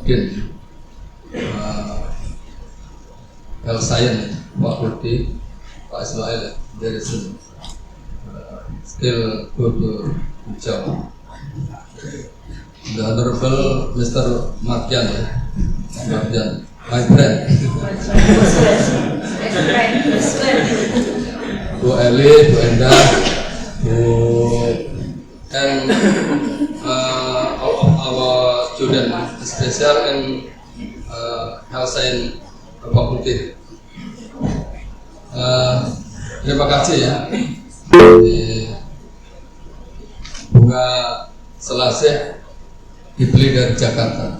Mungkin Health Science Pak Budi, Pak Ismail, there is still go to job. The Honorable Mr. Martian, my friend. Bu Eli, Bu Enda, and all of our students, especially in Health Science Faculty. Terima kasih ya. Bunga selasih dibeli dari Jakarta.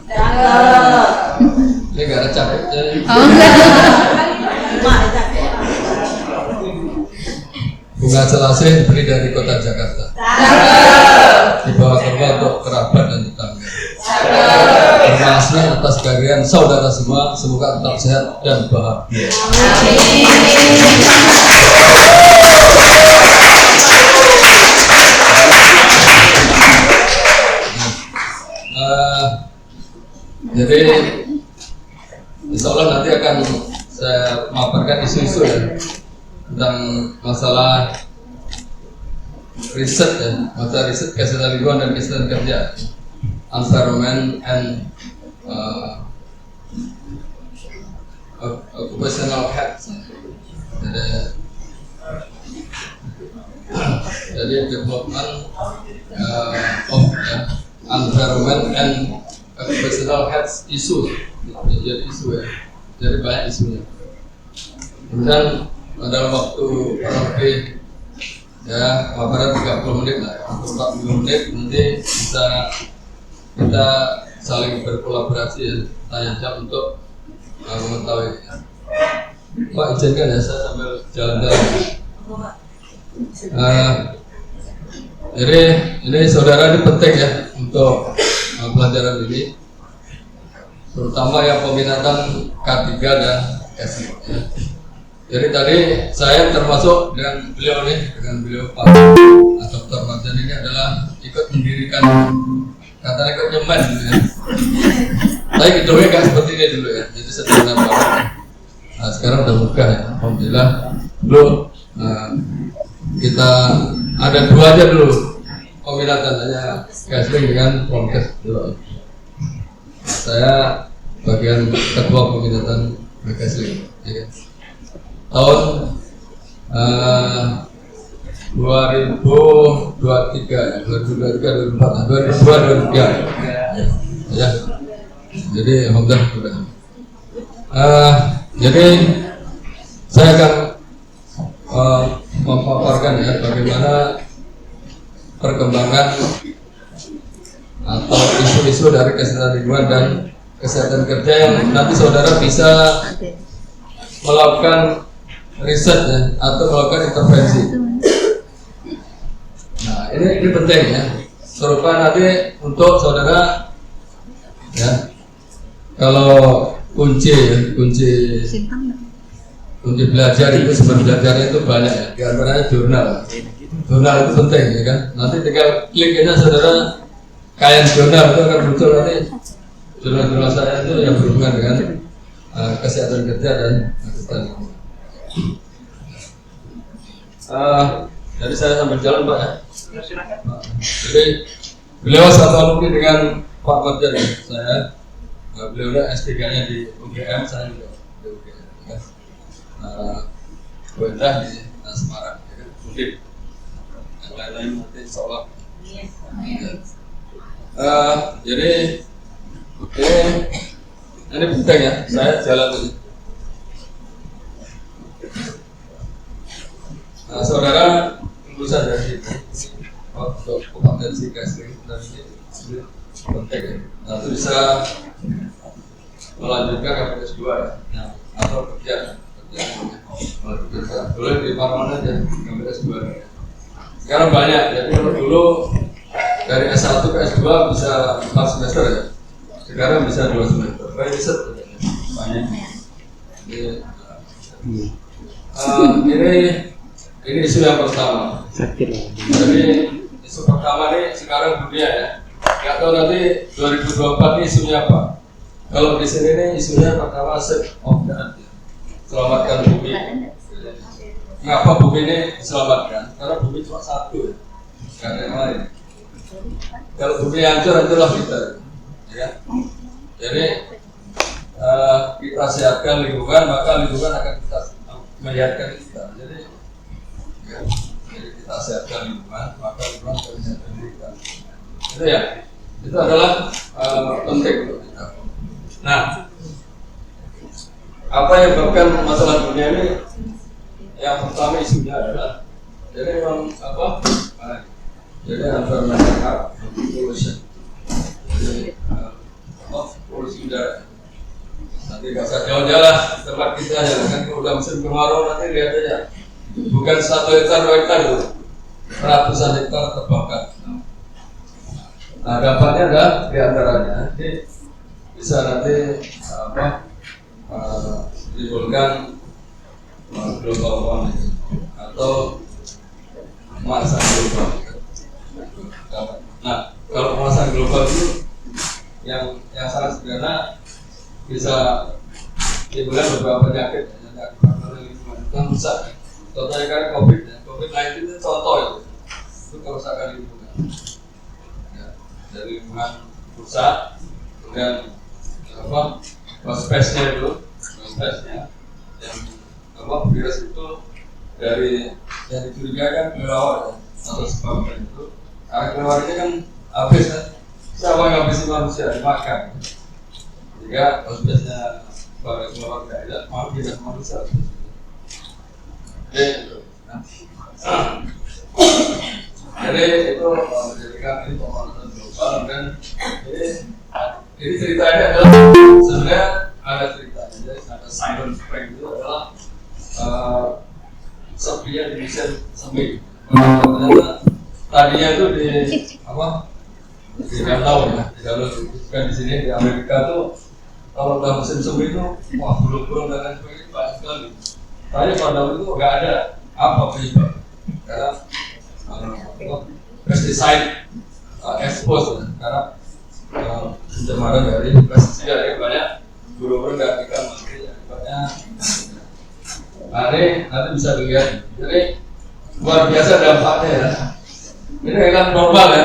Ini nggak ada capeknya. Bunga selasih dibeli dari kota Jakarta. Dibawa ke rumah untuk kerabat dan tetangga. Terima kasih atas kehadiran saudara semua. Semoga tetap sehat dan bahagia. Jadi insya Allah nanti akan saya memaparkan isu-isu ya tentang masalah riset ya, masalah riset kesehatan lingkungan dan kesehatan kerja, environment and occupational health. Jadi development of environment and occupational health issue, jadi isu ya, jadi banyak isunya. Kemudian dalam waktu kurang lebih ya paparan 30 menit lah, 40 menit nanti bisa kita saling berkolaborasi ya, tanya jawab untuk mengetahui. Pak izinkan ya saya sambil jalan-jalan. Jadi ini saudara ini penting ya untuk pelajaran ini, terutama yang peminatan K3 dan S5 ya. Jadi tadi saya termasuk dengan beliau nih, dengan beliau Pak Dr. Marjan ini adalah ikut mendirikan, katanya ikut nyemen ya. Tapi gedungnya nggak seperti ini dulu ya, jadi sederhana banget. Nah sekarang udah buka ya, alhamdulillah. Dulu kita ada dua aja dulu peminatan, hanya Gasling dengan Promkes dulu. Saya bagian ketua peminatan Gasling ya kan? Tahun 2023 ya, 2023 ya. Jadi alhamdulillah sudah. Jadi saya akan memaparkan ya bagaimana perkembangan atau isu-isu dari kesehatan lingkungan dan kesehatan kerja yang nanti saudara bisa melakukan riset ya, atau melakukan intervensi. Nah ini penting ya, serupa nanti untuk saudara ya. Kalau kunci belajar itu sumber belajarnya itu banyak ya, di antaranya jurnal itu penting ya kan. Nanti tinggal klik aja saudara kain jurnal itu akan muncul nanti jurnal saya itu yang berhubungan dengan kesehatan kerja dan kesehatan lingkungan. Jadi saya sambil jalan Pak ya. Jadi beliau satu alumni dengan Pak Marjan ya. Saya beliau S3-nya di UGM, saya juga di UGM ya. Buendah di Semarang ya kan. Mungkin yang lain-lain nanti insya-Allah. Jadi ini penting ya, saya jalan dulu. Nah, saudara lulusan dari untuk kompetensi Gasling dan ini penting ya. Nah, itu bisa melanjutkan ke S2 ya, atau kerja boleh di mana aja ke S2 ya. Sekarang banyak, jadi kalau dulu dari S1 ke S2 bisa 4 semester ya. Sekarang bisa 2 semester. Baik riset banyak. Ini isu yang pertama. Jadi isu pertama ini sekarang dunia ya. Nggak tahu nanti 2024 ini isunya apa. Kalau di sini nih isunya pertama save of the earth, ya. Selamatkan bumi. Mengapa bumi ini diselamatkan? Karena bumi cuma satu, ya. Gak ada yang lain. Kalau bumi hancur, hancurlah kita, ya. Jadi kita sehatkan lingkungan, maka lingkungan akan kita melihatkan kita. Jadi kita sehatkan lingkungan, maka lingkungan akan melihatkan kita. Itu ya, itu adalah penting untuk kita. Nah, apa yang menyebabkan masalah dunia ini? Yang pertama isunya adalah, jadi memang apa? Jadi environmental pollution. Jadi polusi udara. Nanti nggak usah jauh-jauh lah tempat kita aja kan, kalau udah musim kemarau nanti lihat aja. Bukan 1 hektar 2 hektar itu, ratusan hektar terbakar. Nah, dampaknya adalah diantaranya bisa nanti menimbulkan global warming atau pemanasan global. Nah, kalau pemanasan global itu yang sangat sederhana bisa menimbulkan beberapa penyakit yang akibat lingkungan yang rusak. Contohnya kan COVID-19 itu contoh itu kerusakan lingkungan. Ya, dari lingkungan rusak, kemudian space-nya itu, space-nya yang virus itu dari yang dicurigakan kelelawar atau sebagainya itu, karena kelelawar ini kan habis kan, siapa yang habisi manusia dimakan, jika space-nya pada kelelawar tidak ada, malah tidak manusia. Jadi itu menjadikan ini pemanasan global dan ini ceritanya adalah sebenarnya ada ceritanya. Jadi ada Silent Spring itu adalah sepinya di Mission Semi. Ternyata tadinya itu di danau ya, di danau kan di sini di Amerika tuh kalau udah musim semi itu wah burung-burung dan lain sebagainya banyak sekali. Tapi pada itu nggak ada apa penyebab karena pesticide expose karena pencemaran dari pestisida ya, banyak burung-burung dan ikan mati banyak. Nah ini nanti bisa dilihat, jadi luar biasa dampaknya ya. Ini kan normal ya.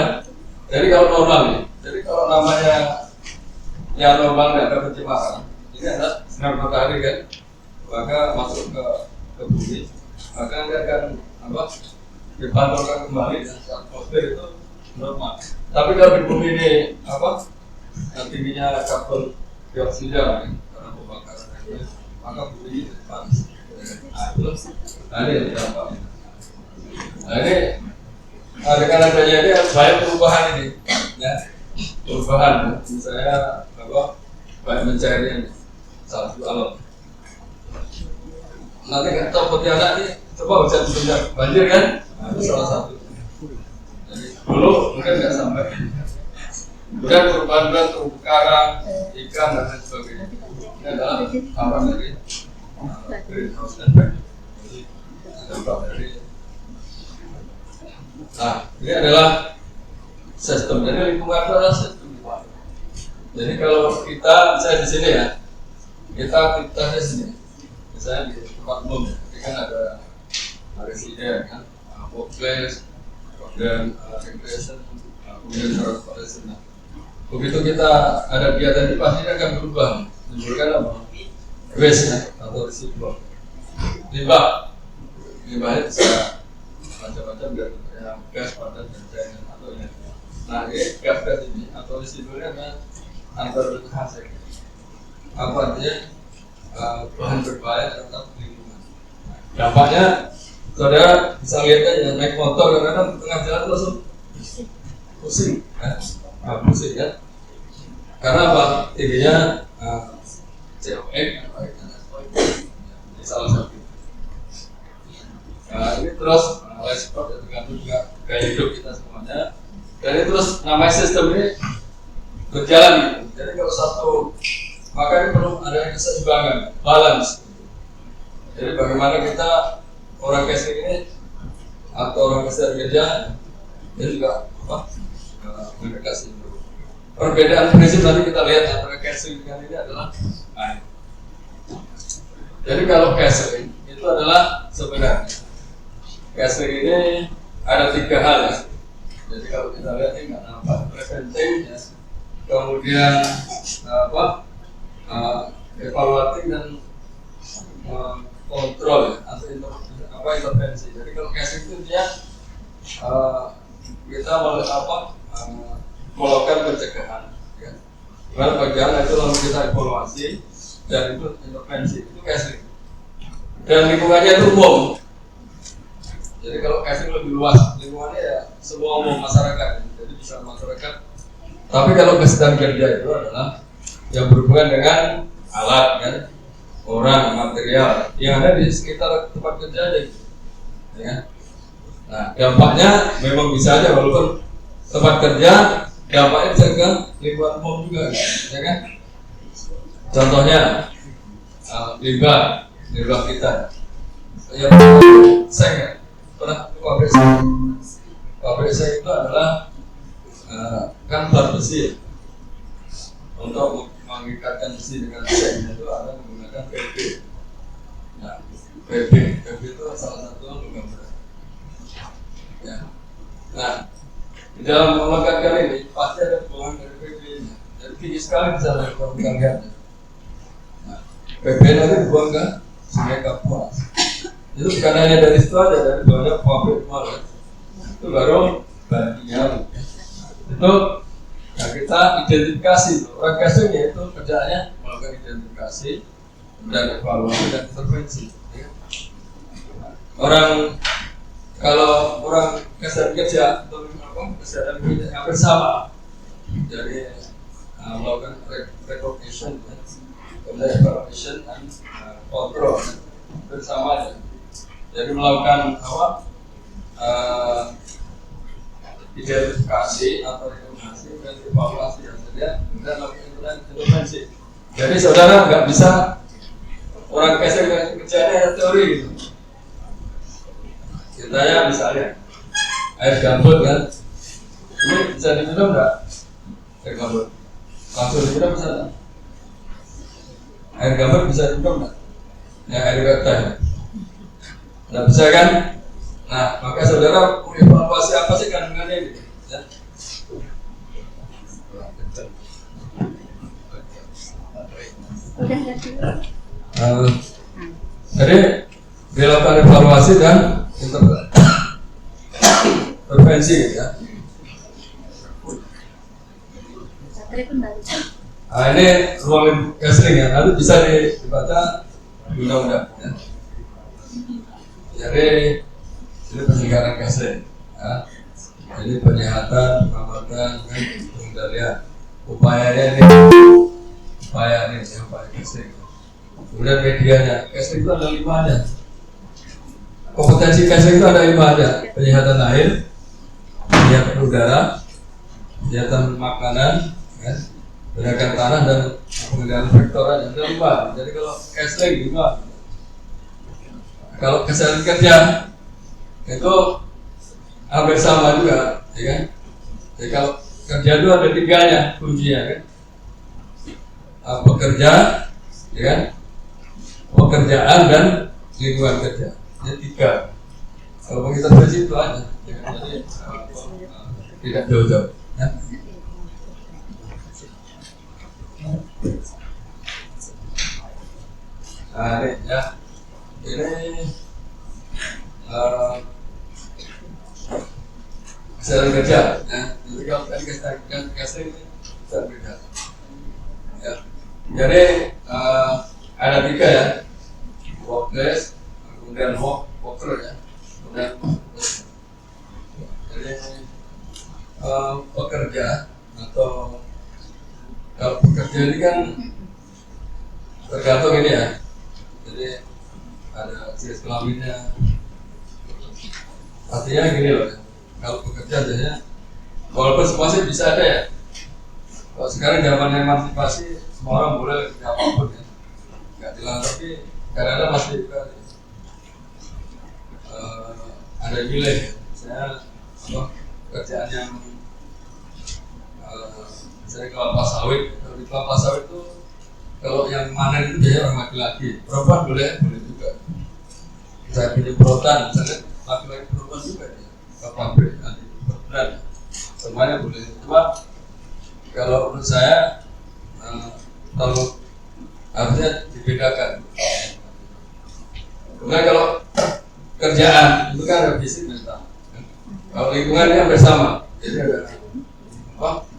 Jadi kalau normal nih, jadi kalau namanya yang normal tidak ada pencemaran, ini adalah sinar matahari kan, maka masuk ke bumi, maka dia akan dipantulkan kembali dan atmosfer itu normal. Tapi kalau di bumi ini tingginya karbon dioksida karena pembakaran ini, maka bumi ini panas. Nah ini dampaknya. Nah ini dengan adanya ini banyak perubahan ini, ya perubahan. Saya banyak mencari salju alam. Nanti nggak tahu Pontianak ini coba hujan banjir kan? Nah, itu salah satu. Jadi dulu mungkin nggak sampai. Kemudian perubahan terumbu karang, ikan dan lain sebagainya. Ini adalah apa dari greenhouse effect. Jadi dampak dari. Nah, ini adalah sistem. Jadi lingkungan itu adalah sistem. Jadi kalau kita misalnya di sini ya, kita di sini, misalnya di tempat umum, ini kan ada residen kan, workplace, kemudian recreation, kemudian transportation. Begitu kita ada kegiatan ini pasti akan berubah, menimbulkan apa? Waste atau residual. Limbah itu bisa macam-macam dari gas padat dan lain atau ini. Nah ini gas ini atau residualnya adalah antar hasil. Apa artinya bahan berbahaya terhadap lingkungan. Dampaknya saudara bisa lihat aja naik motor kadang-kadang tengah jalan langsung pusing, pusing ya. Karena apa? Tingginya CO2 ini salah satu. Nah ini terus respon ya tergantung juga gaya hidup kita semuanya. Dan ini terus namanya sistem ini berjalan gitu. Jadi kalau satu, maka ini perlu ada keseimbangan, balance. Jadi bagaimana kita orang casing ini atau orang kesehatan kerja ini juga mendekati perbedaan prinsip nanti kita lihat antara casing dengan ini adalah jadi kalau casing itu adalah sebenarnya casing ini ada 3 hal ya. Jadi kalau kita lihat ini nggak nampak preventing ya, kemudian evaluating dan kontrol ya, atau intervensi. Jadi kalau casing itu dia kita melakukan pencegahan ya. Lalu bagian itu lalu kita evaluasi dan itu intervensi, itu casing. Dan lingkungannya itu umum. Jadi kalau casing lebih luas, lingkungannya ya semua umum masyarakat. Jadi bisa masyarakat. Tapi kalau kesedaran kerja itu adalah yang berhubungan dengan alat kan, orang, material yang ada di sekitar tempat kerja aja. Ya. Nah, dampaknya memang bisa aja walaupun tempat kerja dampaknya bisa ke lingkungan umum juga, ya kan? Contohnya limbah kita. Ya, saya pernah pabrik saya itu adalah kan bar besi. Untuk mengikatkan besi dengan seng itu ada menggunakan PP. Nah, PP itu salah satu logam berat. Ya. Nah, di dalam melengkapkan ini pasti ada hubungan dari PP-nya. Jadi tinggi sekali bisa dilakukan lihatnya. Nah, PP nanti dibuang ke Sungai Kapuas. Itu bukan hanya dari situ aja, dari banyak pabrik malah. Itu baru bagian. Itu nah, kita identifikasi orang casing itu kerjaannya melakukan identifikasi dan evaluasi dan intervensi. Ya. Orang kalau orang kesehatan kerja atau kesehatan kerja hampir sama, jadi melakukan recognition, kemudian evaluation dan kontrol bersama. Jadi melakukan identifikasi atau rekomendasi dan evaluasi hasilnya dan melakukan intervensi. Jadi saudara nggak bisa orang casing kerjanya teori gitu. Kita ya misalnya air gambut kan, ini bisa diminum nggak? Air gambut langsung diminum bisa nggak? Air gambut bisa diminum nggak? Ya air teh nggak bisa kan? Nah, maka saudara mengevaluasi apa sih kandungannya ini? Ya. Jadi dilakukan evaluasi dan intervensi ya. Nah, ini ruang casing ya, nanti bisa dibaca undang-undang ya. Jadi ini penyegaran casing ya. Ini penyehatan, perawatan, pengendalian upaya casing. Kemudian medianya, casing itu ada 5 aja. Kompetensi casing itu ada 5 aja: penyehatan air, penyehatan udara, penyehatan makanan, ya, penyehatan tanah dan pengendalian vektor aja. Ada 5. Jadi kalau casing 5. Kalau kesehatan kerja itu hampir sama juga, ya kan? Jadi kalau kerja itu ada 3-nya kuncinya kan? Pekerja, ya kan? Pekerjaan dan lingkungan kerja. Jadi 3. Kalau kita dari situ aja, ya kan? Jadi tidak jauh-jauh. Ya? Nah, ini ya. Ini kesehatan kerja, ya. Jadi kalau tadi kesehatan kerja ini kesehatan kerja. Ya. Jadi ada 3 ya, workplace, kemudian worker ya, kemudian jadi pekerja atau kalau pekerja ini kan tergantung ini ya. Jadi ada jenis kelaminnya. Artinya gini loh, kalau bekerja biasanya walaupun semua sih bisa ada ya. Kalau sekarang zaman emansipasi semua orang boleh kerja apapun ya, nggak dilarang, tapi kadang-kadang masih juga ada milih, misalnya pekerjaan yang misalnya kelapa sawit. Kalau di kelapa sawit itu kalau yang manen itu biasanya orang laki-laki, perempuan boleh juga. Misalnya penyemprotan, misalnya laki-laki perempuan juga ya, ke pabrik nanti berat, semuanya boleh. Cuma kalau menurut saya kalau harusnya dibedakan. Kemudian kalau kerjaan itu kan ada fisik mental. Kalau lingkungan ini hampir sama, jadi ada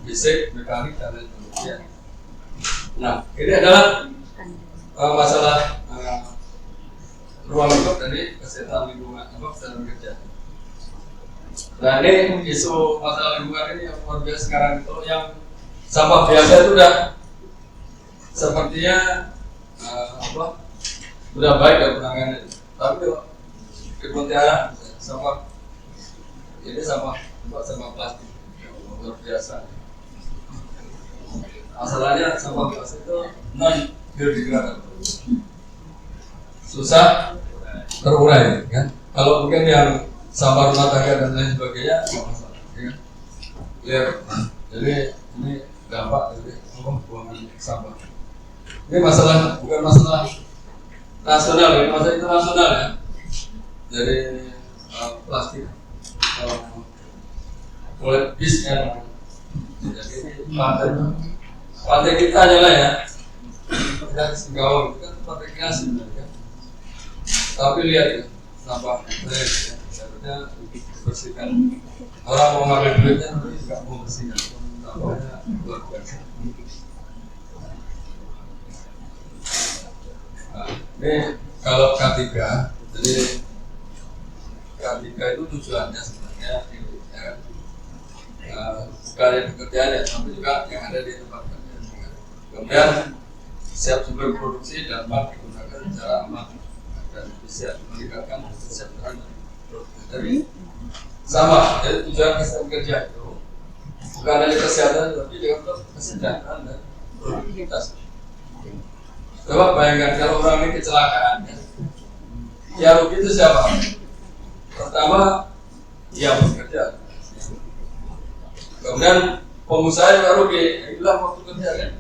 fisik, mekanik dan lain sebagainya. Nah, ini adalah masalah ruang lingkup dari kesehatan lingkungan, kesehatan kerja. Nah, ini isu masalah lingkungan ini yang luar biasa sekarang itu, yang sampah biasa itu udah sepertinya udah baik dalam penanganan. Tapi kalau kementerian sampah ini sampah plastik luar biasa. Masalahnya sampah plastik itu non biodegradable, susah terurai kan. Kalau mungkin yang sampah rumah tangga dan lain sebagainya nggak masalah, ya kan? Jadi ini dampak dari buangan sampah. Ini masalah, bukan masalah nasional, ini masalah internasional ya. Dari plastik mulai bis ya. Jadi pantai kita aja lah ya, kita Singkawang itu kan pantai kreasi kan. Tapi lihat ya, sampah ya, seharusnya bersihkan. Orang mau ngambil duitnya tapi nggak mau bersihkan, sampahnya luar biasa. Nah, ini kalau K3, jadi K3 itu tujuannya sebenarnya ini ya, bukan yang pekerjaan ya, tapi juga yang ada di tempat kerja. Kemudian siap sumber produksi dapat digunakan secara aman dan bisa meningkatkan kesejahteraan produksi. Jadi sama, jadi tujuan kesehatan kerja itu bukan hanya kesehatan, tapi juga untuk kesejahteraan dan produktivitas. Coba bayangkan kalau orang ini kecelakaan, ya rugi itu siapa? Pertama, yang bekerja. Kemudian pengusaha juga rugi, hilang waktu kerja kan?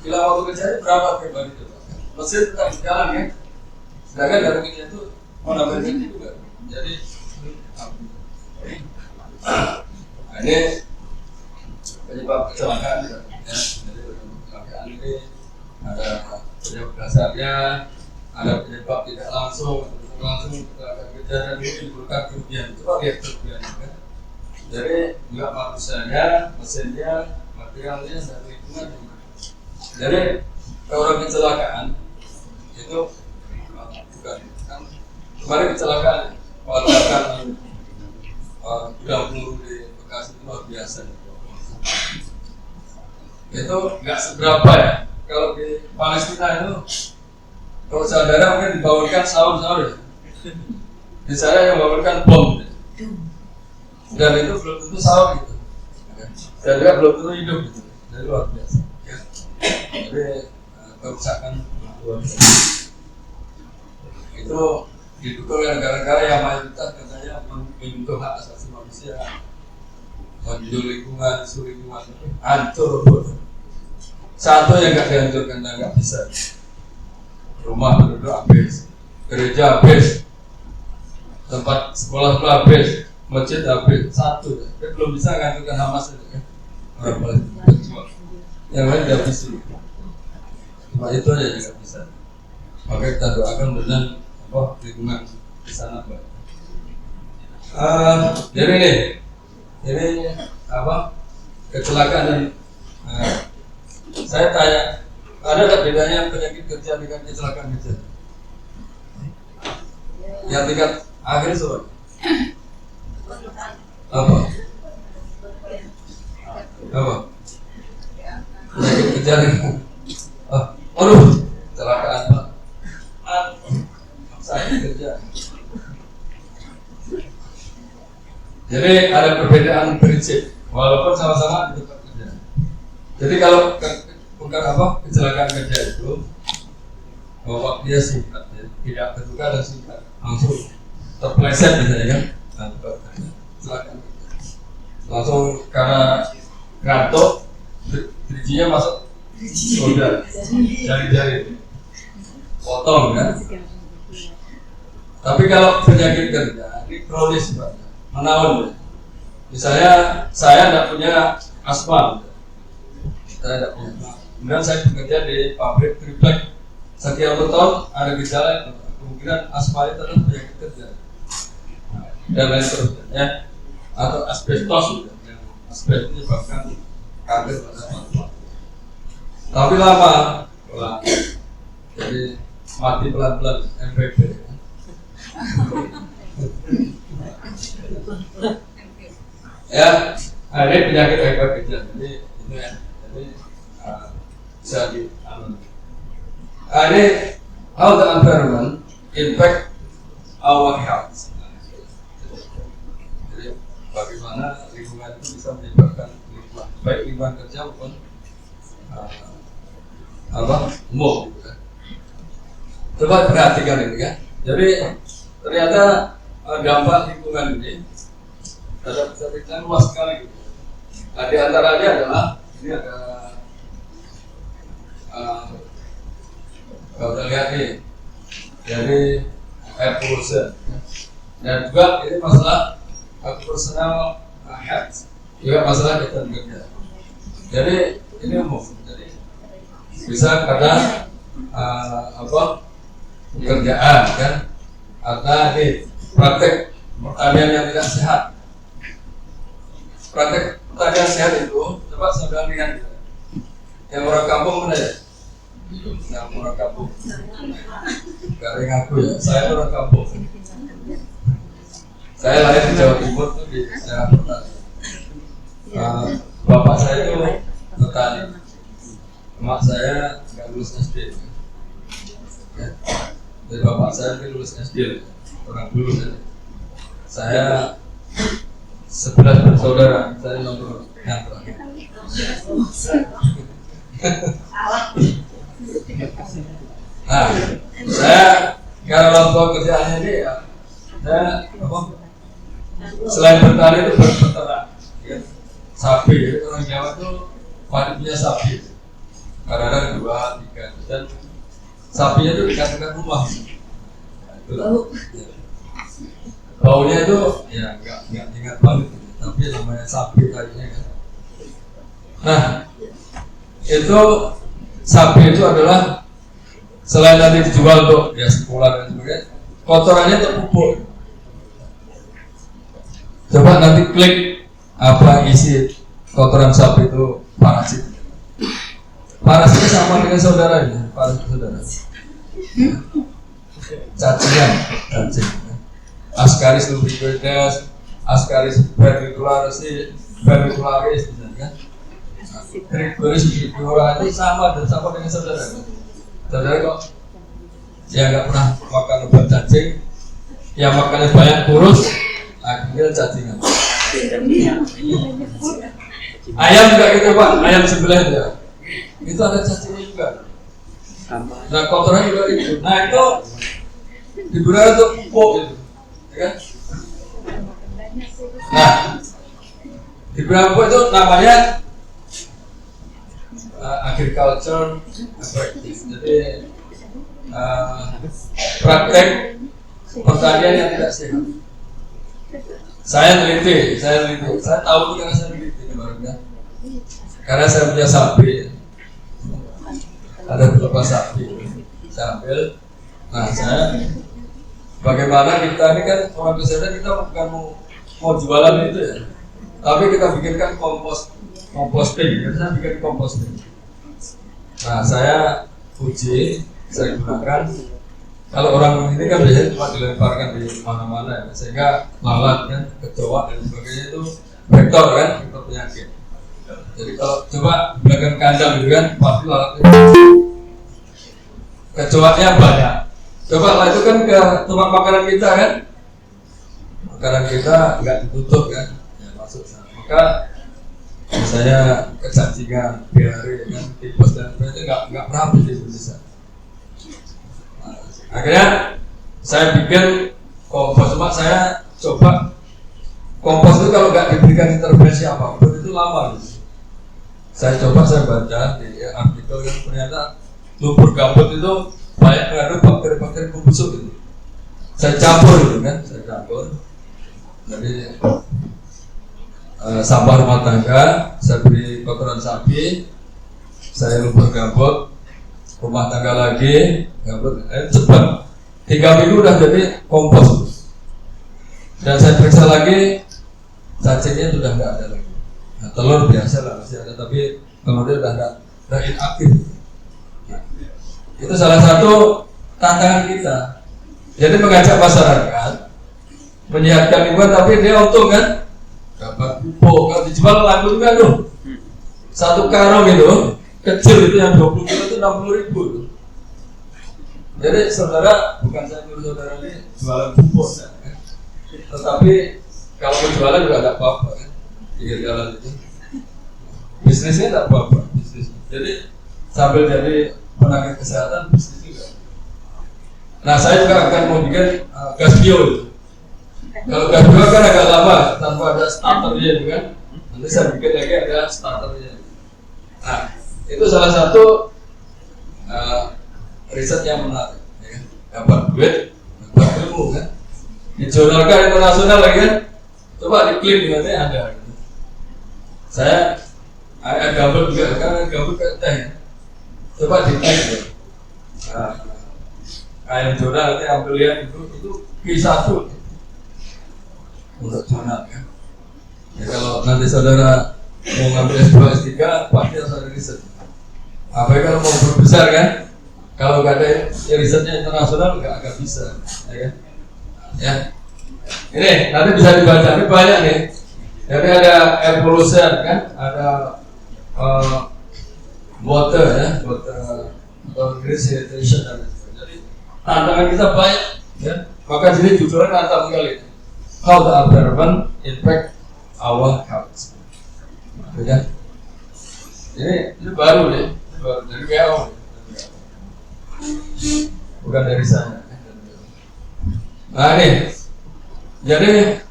Hilang waktu kerja berapa kembali itu? Mesin tetap jalan kan? Sedangkan dari ruginya itu mau nambah gaji juga. Jadi, ini penyebab kecelakaan ya. Jadi kecelakaan ini ada penyebab dasarnya, ada penyebab tidak langsung kecelakaan kerja dan menimbulkan kerugian. Coba lihat kerugiannya kan? Jadi juga manusianya, mesinnya, materialnya, dan lingkungan. Jadi kalau orang kecelakaan itu bukan kan kemarin kecelakaan gudang peluru di Bekasi itu luar biasa. Itu nggak seberapa ya. Kalau di Palestina itu, kalau saudara mungkin dibangunkan sahur-sahur ya. Di sana yang membangunkan bom. Dan itu belum tentu sahur gitu. Dan juga belum tentu hidup gitu. Jadi luar biasa. Ya. Jadi kerusakan luar biasa. Itu didukung oleh negara-negara yang mayoritas katanya menyentuh hak asasi manusia, menjunjung lingkungan, isu lingkungan, hancur. Satu yang nggak dihancurkan dan nggak bisa. Rumah penduduk habis, gereja habis, tempat sekolah habis, masjid habis, satu. Dia belum bisa menghancurkan Hamas itu kan. Orang Palestina berjuang. Yang lain tidak bisa. Cuma itu aja yang nggak bisa. Maka kita doakan dengan lingkungan di sana baik. Jadi ini kecelakaan dan saya tanya, ada tak bedanya penyakit kerja dengan kecelakaan kerja? Yang tingkat akhir soal apa? Penyakit kerja dengan kecelakaan Pak. Saya kerja. Jadi ada perbedaan prinsip, walaupun sama-sama di tempat kerja. Jadi kalau bukan kecelakaan kerja itu bahwa dia singkat, ya, tidak terduga dan singkat, langsung terpleset misalnya kan, kecelakaan kerja. Langsung karena ngantuk bijinya masuk udah jari-jari potong kan. Tapi kalau penyakit kerja ini kronis Pak, menaun. Misalnya saya tidak punya asma, saya tidak punya. Kemudian saya bekerja di pabrik triplek sekian tahun, ada gejala kemungkinan asma itu adalah penyakit kerja dan lain sebagainya, atau asbestos gitu. Yang asbestos menyebabkan kanker pada paru-paru. Tapi lama, jadi mati pelan-pelan MPP. Ya, ini penyakit hebat kerja. Jadi itu ya. Jadi bisa di ini how the environment impact our health. Jadi bagaimana lingkungan itu bisa menyebabkan lingkungan, baik lingkungan kerja maupun umum gitu kan. Coba perhatikan ini kan. Jadi ternyata dampak lingkungan ini terhadap kesehatan luas sekali gitu. Nah, di antaranya adalah ini ada kalau kita lihat nih, jadi air pollution dan juga ini masalah personal health, juga masalah kita kerja. Jadi ini umum, jadi bisa karena pekerjaan kan, atau ini praktek pertanian yang tidak sehat. Praktek pertanian sehat itu, coba saudara lihat yang orang kampung mana ya? Yang orang kampung, gak ngaku ya, saya orang kampung. Saya lahir di Jawa Timur tuh di daerah petani. Bapak saya itu petani, emak saya nggak lulus SD. Ya. Jadi bapak saya itu lulus SD, orang dulu ya. Saya 11 bersaudara, saya nomor yang terakhir. Nah, saya kalau waktu kerjaannya ini ya, saya selain bertani itu berpeternak, ya. Sapi, jadi orang Jawa itu pada punya sapi, kadang-kadang 2, 3, dan sapinya itu dekat-dekat rumah. Nah, baunya itu ya nggak ingat banget, tapi namanya sapi kayaknya kan. Nah, itu sapi itu adalah selain nanti dijual untuk ya sekolah dan sebagainya, kotorannya terpupuk. Coba nanti klik apa isi kotoran sapi itu parasit. Parasitnya sama dengan saudaranya, parasit saudara. Cacingan, cacing. Ascaris lubricoides, Ascaris vermicularis, kan? Gregoris Fibula itu sama dan sama dengan saudara. Saudara kok yang nggak pernah makan obat cacing, yang makannya banyak kurus, akhirnya cacingan. Ayam juga gitu Pak, ayam sebelah ya, itu ada cacingnya juga. Nah kotorannya juga itu. Nah itu digunakan untuk pupuk itu, ya kan? Nah digunakan pupuk itu namanya agriculture practice. Jadi praktek pertanian yang tidak sehat. Saya teliti, saya tahu itu karena saya teliti kemarin. Karena saya punya sapi, ada beberapa sapi, saya ambil. Nah saya, bagaimana kita ini kan orang kesehatan, kita bukan mau jualan itu ya, tapi kita bikinkan composting, saya bikin composting. Nah saya uji, saya gunakan. Kalau orang ini kan biasanya cuma dilemparkan di mana-mana ya, sehingga lalat kan, kecoa dan sebagainya itu vektor kan, vektor penyakit. Jadi kalau coba belakang kandang gitu kan, pasti lalatnya, kecoanya banyak. Coba lah itu kan ke tempat makanan kita kan, makanan kita nggak ditutup kan, ya masuk sana. Maka saya kecacingan, diare kan, tipes dan sebagainya nggak pernah habis di Indonesia. Akhirnya saya bikin kompos, cuma saya coba kompos itu kalau nggak diberikan intervensi apapun itu lama gitu. Saya baca di artikel yang ternyata lumpur gambut itu banyak mengandung bakteri-bakteri pembusuk itu. Saya campur, jadi sampah rumah tangga, saya beri kotoran sapi, saya lumpur gambut, rumah tangga lagi, gambut, cepat 3 minggu udah jadi kompos. Dan saya periksa lagi, cacingnya sudah nggak ada lagi. Nah, telur biasa lah masih ada, tapi telurnya udah inaktif. Nah, itu salah satu tantangan kita. Jadi mengajak masyarakat menyehatkan lingkungan, tapi dia untung kan, dapat pupuk. Kalau dijual laku juga tuh, 1 karung itu kecil itu yang 20 kilo itu 60.000. Jadi saudara, bukan saya nyuruh saudara ini jualan pupuk, kan? Tetapi kalau mau jualan juga ada apa-apa kan, pinggir jalan itu bisnisnya tidak apa-apa, bisnis. Jadi sambil jadi tenaga kesehatan bisnis juga. Nah, saya juga akan mau bikin gas bio itu. Kalau gas bio kan agak lama tanpa ada starternya juga. Nanti saya bikin lagi ada starternya. Nah, itu salah satu riset yang menarik, ya kan? Dapat duit, dapat ilmu kan. Dijurnalkan internasional lagi kan. Coba diklik nanti ada. Saya gabut juga, karena gabut kayak teh. Coba diklik ya. Kayak jurnal nanti ambil lihat itu Q1 untuk jurnal kan. Ya kalau nanti saudara mau ngambil S2, S3 pasti harus ada riset. Apalagi kalau mau berbesar kan, kalau nggak ada risetnya internasional nggak bisa, ya kan? Ya, ini nanti bisa dibaca, ini banyak nih. Jadi ada air pollution kan, ada water ya, water gasification dan jadi tantangan kita banyak, ya. Maka jadi judulnya rantau kali. How the environment impact our health. Ya. Ini baru nih, baru dari WHO. Bukan dari saya. Nah ini, jadi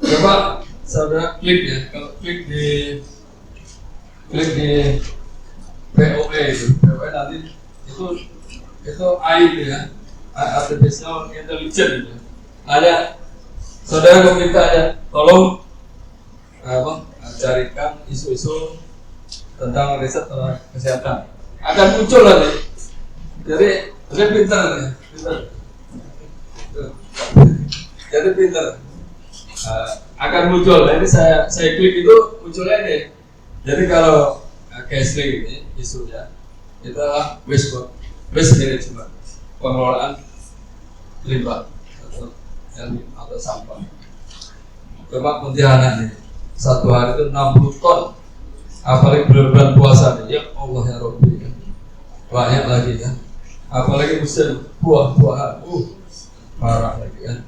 coba saudara klik ya. Kalau klik di POE itu, POE nanti itu AI ya, artificial intelligence itu. Ada saudara meminta ya, tolong carikan isu-isu tentang riset tentang kesehatan. Akan muncul nanti. Jadi dia pintar ya, pintar. Jadi pintar. Akan muncul. Jadi saya klik itu munculnya ini. Jadi kalau Kesling ini isunya itu adalah waste management, pengelolaan limbah atau sampah. Coba Pontianak ini 1 hari itu 60 ton, apalagi bulan puasa nih, ya Allah ya Rabbi, banyak lagi kan, apalagi musim buah-buahan, parah lagi kan,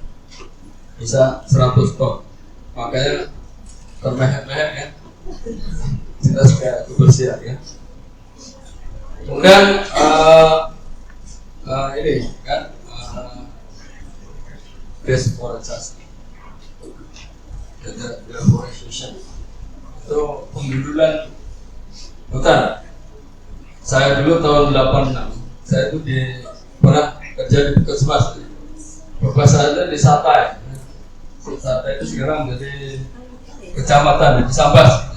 bisa 100 ton, makanya termehek-mehek kan, kita suka kebersihan ya. Kemudian ini kan deforestation, deforestation itu penggundulan hutan. Saya dulu tahun 86, saya itu pernah kerja di Puskesmas. Bapak saya di Satai. Satai itu sekarang menjadi kecamatan di Sambas.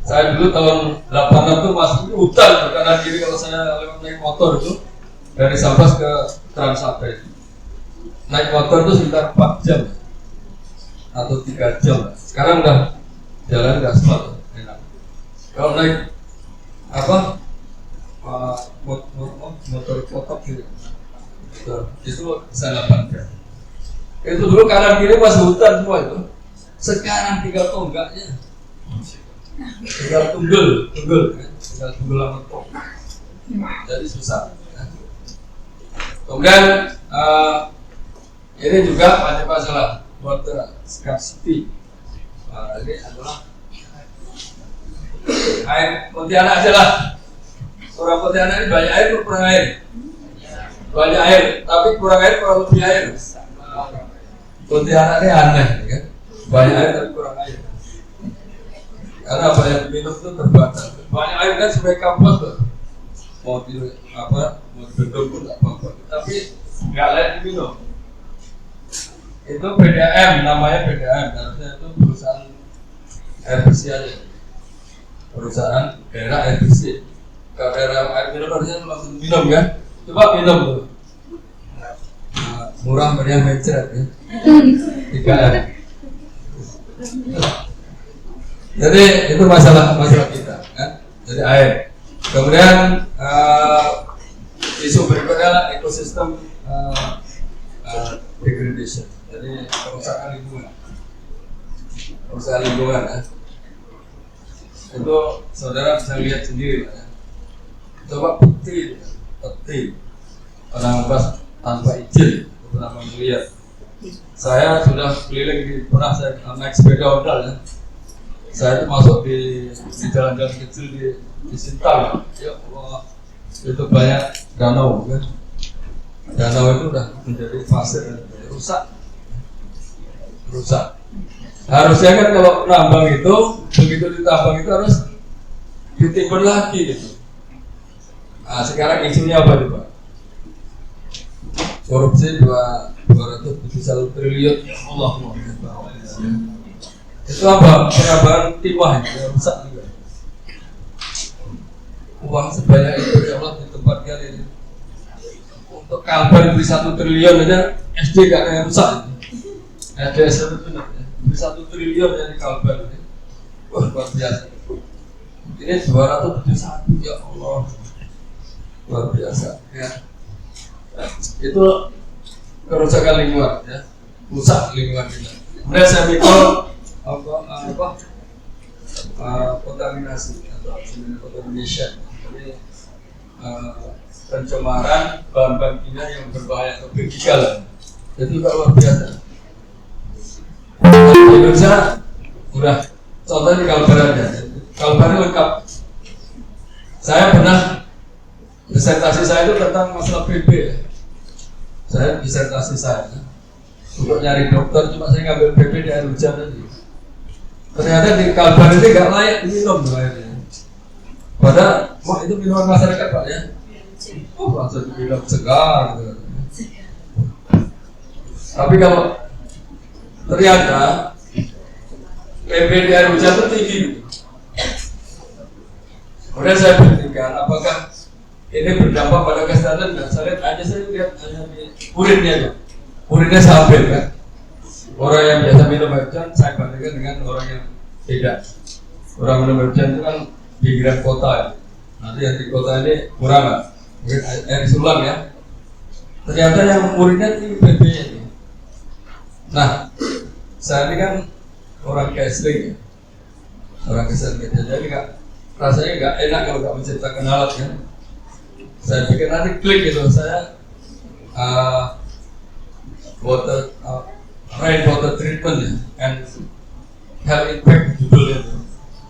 Saya dulu tahun 86 itu masih hutan di kanan kiri kalau saya lewat naik motor itu dari Sambas ke Trans Satai. Naik motor itu sekitar 4 jam atau 3 jam. Sekarang udah jalan gaspal, enak. Kalau naik motor kotak gitu, itu saya 8 jam. Itu dulu kanan kiri masih hutan semua itu. Sekarang tinggal tonggaknya, tinggal tunggul kan? Tinggal tunggul sama tok. Jadi susah. Kemudian ini juga banyak masalah water scarcity. Ini adalah air Pontianak aja lah. Orang Pontianak ini banyak air atau kurang air? Banyak air, tapi kurang air kurang lebih air. Pontianak ini aneh, kan? Banyak air tapi kurang air. Karena apa yang diminum itu terbatas. Banyak air kan supaya kampus tuh. Mau di mau dibendung pun tak apa-apa. Tapi nggak layak diminum. Itu PDAM, namanya PDAM. Harusnya itu perusahaan air bersih aja. Perusahaan daerah air bersih. Kalau daerah air minum harusnya langsung minum kan. Coba minum tuh. Murah meriah mencret ya. 3M. Jadi itu masalah kita kan. Jadi air. Kemudian isu berikutnya adalah ekosistem degradation. Jadi kerusakan lingkungan. Kerusakan lingkungan ya. Itu saudara bisa lihat sendiri ya. Coba peti orang ngebahas tanpa izin beberapa miliar. Saya sudah keliling pernah saya naik sepeda ondal ya. Saya itu masuk di jalan-jalan kecil di Sintang. Ya Allah, itu banyak danau kan. Danau itu udah menjadi pasir, rusak. Harusnya kan kalau nambang itu begitu ditambang itu harus ditimbun lagi gitu. Nah, sekarang isunya apa nih Pak? Korupsi 271 triliun. Ya Allah. Itu apa? Penambahan timah itu rusak juga. Uang sebanyak itu ya Allah ditempatkan ini. Untuk Kalbar beri 1 triliun aja SD gak ada yang rusak. SD itu beri 1 triliun ya di Kalbar ini. Wah luar biasa. Ini 271 ya Allah. Luar biasa ya. Itu kerusakan lingkungan ya, rusak lingkungan kita. Kemudian saya mikir kontaminasi atau contamination. Jadi pencemaran bahan-bahan kimia yang berbahaya atau begigalan. Itu juga luar biasa. Di Indonesia udah contohnya di Kalbar aja. Kalbar lengkap. Saya pernah disertasi saya itu tentang masalah PB. Saya disertasi saya untuk nyari dokter, cuma saya ngambil PP di air hujan tadi. Ternyata di Kalbar ini nggak layak diminum airnya. Padahal, wah itu minuman masyarakat Pak ya. Oh langsung dibilang segar gitu. Tapi kalau ternyata PP di air hujan itu tinggi. Kemudian saya buktikan apakah ini berdampak pada kesehatan nggak? Saya lihat hanya di urinnya tuh. Urinnya stabil kan. Orang yang biasa minum air hujan saya bandingkan dengan orang yang tidak. Orang minum air hujan itu kan pinggiran kota ya. Nanti yang di kota ini kurang nggak? Mungkin air sulam ya. Ternyata yang urinnya tinggi PP ini. Nah, saya ini kan orang casting ya. Orang casting jadi nggak, rasanya nggak enak kalau nggak menciptakan alat kan. Saya pikir nanti klik gitu, saya rain water treatment ya, and health impact judulnya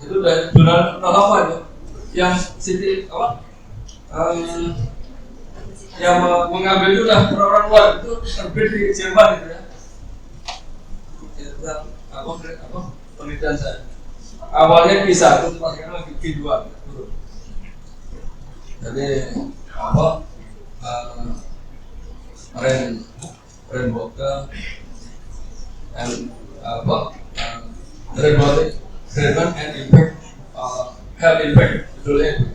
itu dari jurnal lama ya, yang Siti yang mengambil itu udah orang luar itu terbit di Jerman gitu ya. Itu apa penelitian saya. Awalnya Q1 sekarang lagi Q2 turun. Jadi rain water and rain water treatment and impact health impact judulnya itu.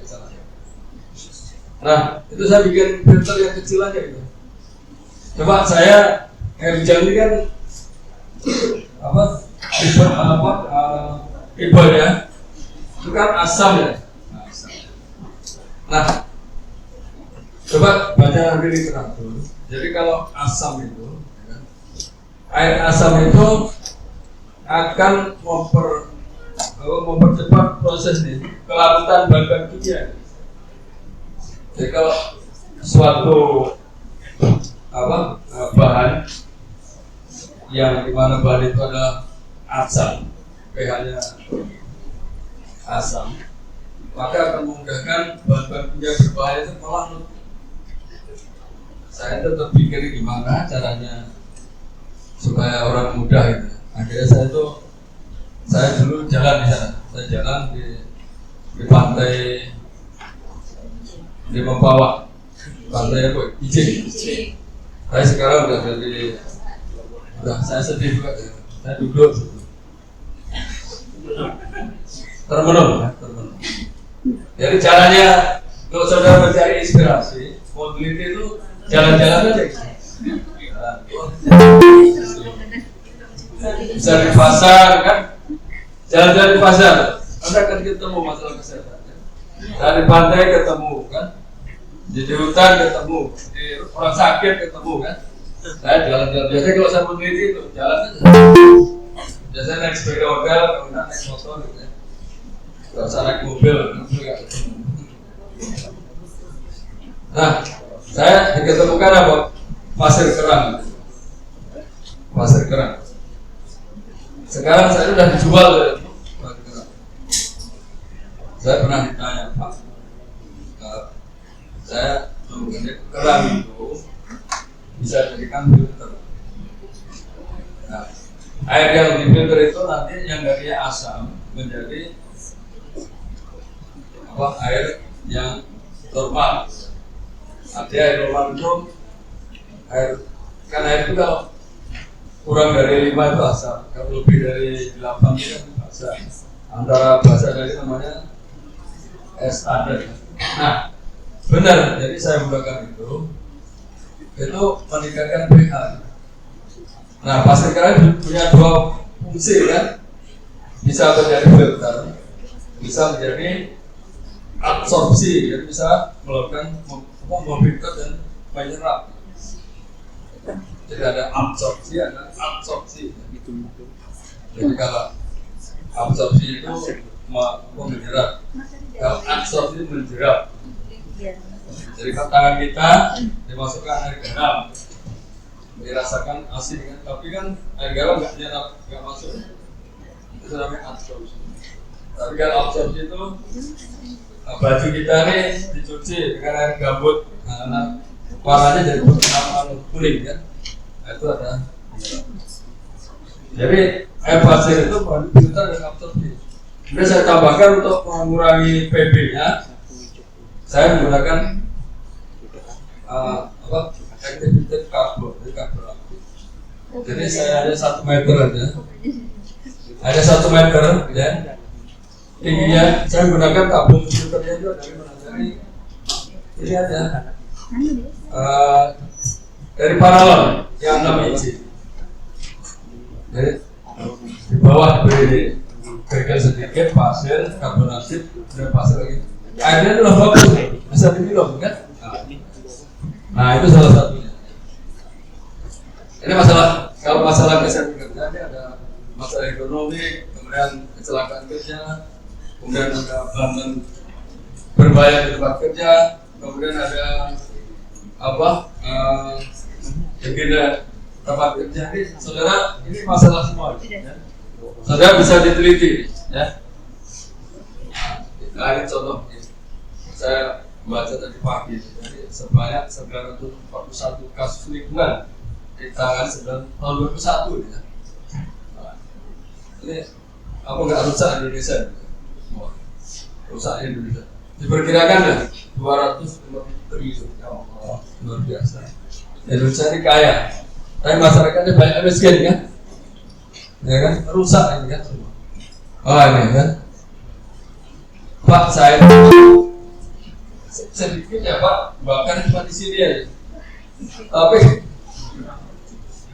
Nah itu saya bikin filter yang kecil aja gitu. Coba saya air hujan ini kan tipe ya, itu kan asam ya. Nah, coba baca nanti literatur. Jadi kalau asam itu, ya, air asam itu akan mempercepat proses ini kelarutan bahan kimia. Jadi kalau suatu bahan yang dimana bahan itu adalah asam, pH-nya asam, maka akan memudahkan bahan-bahan kimia berbahaya itu melarut. Saya tetap pikir gimana caranya supaya orang mudah itu. Akhirnya saya dulu jalan di sana, saya jalan di pantai di Mempawah, pantai apa? Ijing. Saya sekarang udah saya sedih juga, saya duduk. Termenung. Jadi caranya kalau saudara mencari inspirasi, mobility itu jalan-jalan aja. Bisa di pasar kan, jalan-jalan di pasar, Anda akan ketemu masalah kesehatan. Dari pantai ketemu kan, di hutan ketemu, di orang sakit ketemu kan. Saya jalan-jalan biasanya kalau saya meneliti itu jalan aja. Biasanya naik sepeda hotel, kemudian naik motor gitu ya. Gak usah naik mobil gak ketemu. Nah, saya diketemukan apa? Pasir kerang. Pasir kerang. Sekarang saya sudah dijual pasir kerang. Saya pernah ditanya, Pak, saya mengenai kerang itu bisa jadikan filter. Nah, air yang difilter itu nanti yang dari asam menjadi air yang normal. Artinya air normal itu air itu kalau kurang dari 5 itu asam, kalau lebih dari 8 itu kan asam. Antara bahasa dari namanya es ader. Nah, benar. Jadi saya menggunakan itu meningkatkan pH. Nah, pasir kerang punya dua fungsi kan, bisa menjadi filter, bisa menjadi absorpsi, jadi bisa melakukan memfilter dan menyerap. Jadi ada absorpsi, ada absorpsi. Jadi kalau absorpsi itu menyerap, kalau absorpsi menjerap. Jadi tangan kita dimasukkan air garam, dirasakan asin kan, tapi kan air garam nggak nyerap, nggak masuk. Itu namanya absorpsi. Tapi kalau absorpsi itu baju kita nih dicuci dengan air gambut, nah, warnanya jadi kuning kan. Nah, itu ada. Jadi air pasir itu filter dan absorpsi. Kemudian saya tambahkan untuk mengurangi PB-nya, saya menggunakan activated carbon, jadi saya ada 1 meter aja, ada 1 meter ya tingginya. Saya menggunakan tabung filternya juga dari ini aja dari paralon yang 6 inci. Jadi di bawah beri sedikit pasir, karbonatid, dan pasir lagi. Airnya itu bagus, bisa diminum kan? Nah, itu salah satunya. Ini kalau masalah kesehatan kerja, ini ada masalah ekonomi, kemudian kecelakaan kerja, kemudian ada bahan berbahaya di tempat kerja, kemudian ada agenda tempat kerja. Ini saudara, ini masalah semua. Ya. Saudara bisa diteliti, ya. Nah, ini contoh. Saya baca tadi pagi, jadi sebanyak 941 kasus lingkungan di tangan tahun 2001 ya. Nah, ini apa nggak rusak Indonesia? Rusak Indonesia. Diperkirakan ya 250 triliun. Ya Allah, luar biasa. Indonesia ini kaya, tapi masyarakatnya banyak miskin kan? Ya kan, rusak ini kan semua. Oh ini kan, Pak saya sedikit ya Pak, bahkan cuma di sini aja. Tapi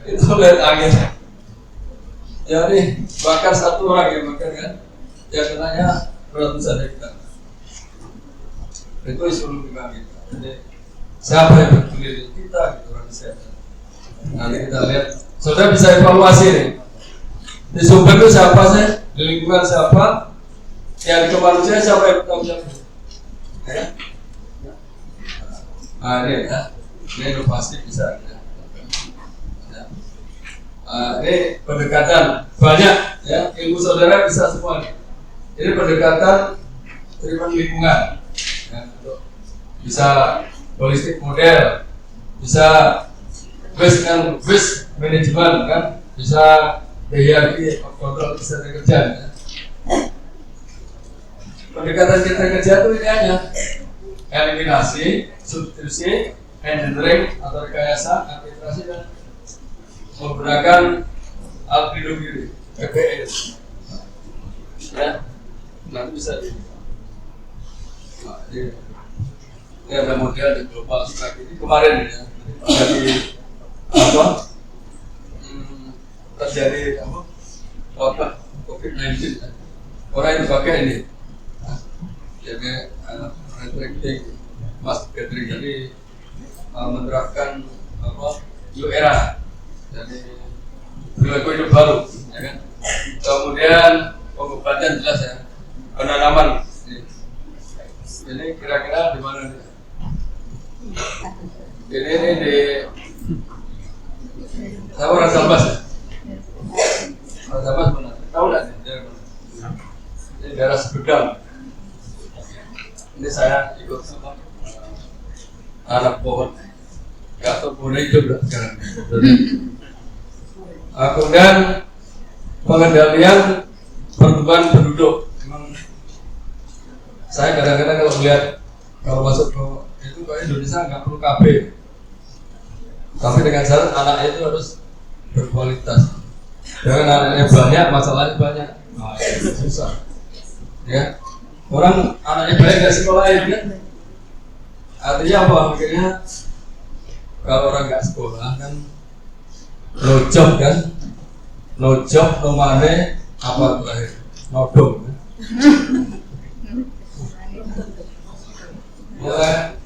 itu lihat angin. Ya nih, bakar satu orang yang bakar kan, ya kenanya ratusan hektar. Itu isu lingkungan kita. Jadi siapa yang peduli kita gitu orang kesehatan. Nanti kita lihat. Saudara bisa evaluasi nih. Di sumber itu siapa sih? Di lingkungan siapa? Yang ke manusia siapa yang bertanggung jawab? Ya. Nah ini ya, ini inovasi bisa ya. Ini pendekatan banyak ya, ilmu saudara bisa semua. Ini pendekatan treatment lingkungan ya, untuk bisa holistic model, bisa waste management kan, bisa hierarchy kontrol kesehatan kerja ya. pendekatan kita kerja itu ini hanya eliminasi, substitusi, engineering atau rekayasa, administrasi dan menggunakan alat pelindung diri, PPE. Ya, nanti bisa di. Nah, ini ada model di global strike ini kemarin ya, jadi apa? Terjadi apa? Wabah COVID-19 ya. Orang yang pakai ini, jadi restricting mass gathering, jadi menerapkan apa? New era, jadi perilaku hidup baru, ya kan? Kemudian pengobatan jelas ya, penanaman. Ini kira-kira di mana nih? Ini di saya orang Sambas ya. Orang Sambas mana? Tahu nggak nih? Ini daerah Sebedang. Ini saya ikut sama anak pohon. Gak tahu pohon hidup lah sekarang. Kemudian pengendalian pertumbuhan penduduk. Memang saya kadang-kadang kalau melihat kalau masuk ke itu kayak Indonesia nggak perlu KB, tapi dengan syarat anaknya itu harus berkualitas. Jangan anaknya banyak, masalahnya banyak, nah, itu susah. Ya, orang anaknya banyak nggak sekolahin kan? Artinya apa? Akhirnya kalau orang nggak sekolah kan, no job kan, no job, no money, apa terakhir? Nodong kan?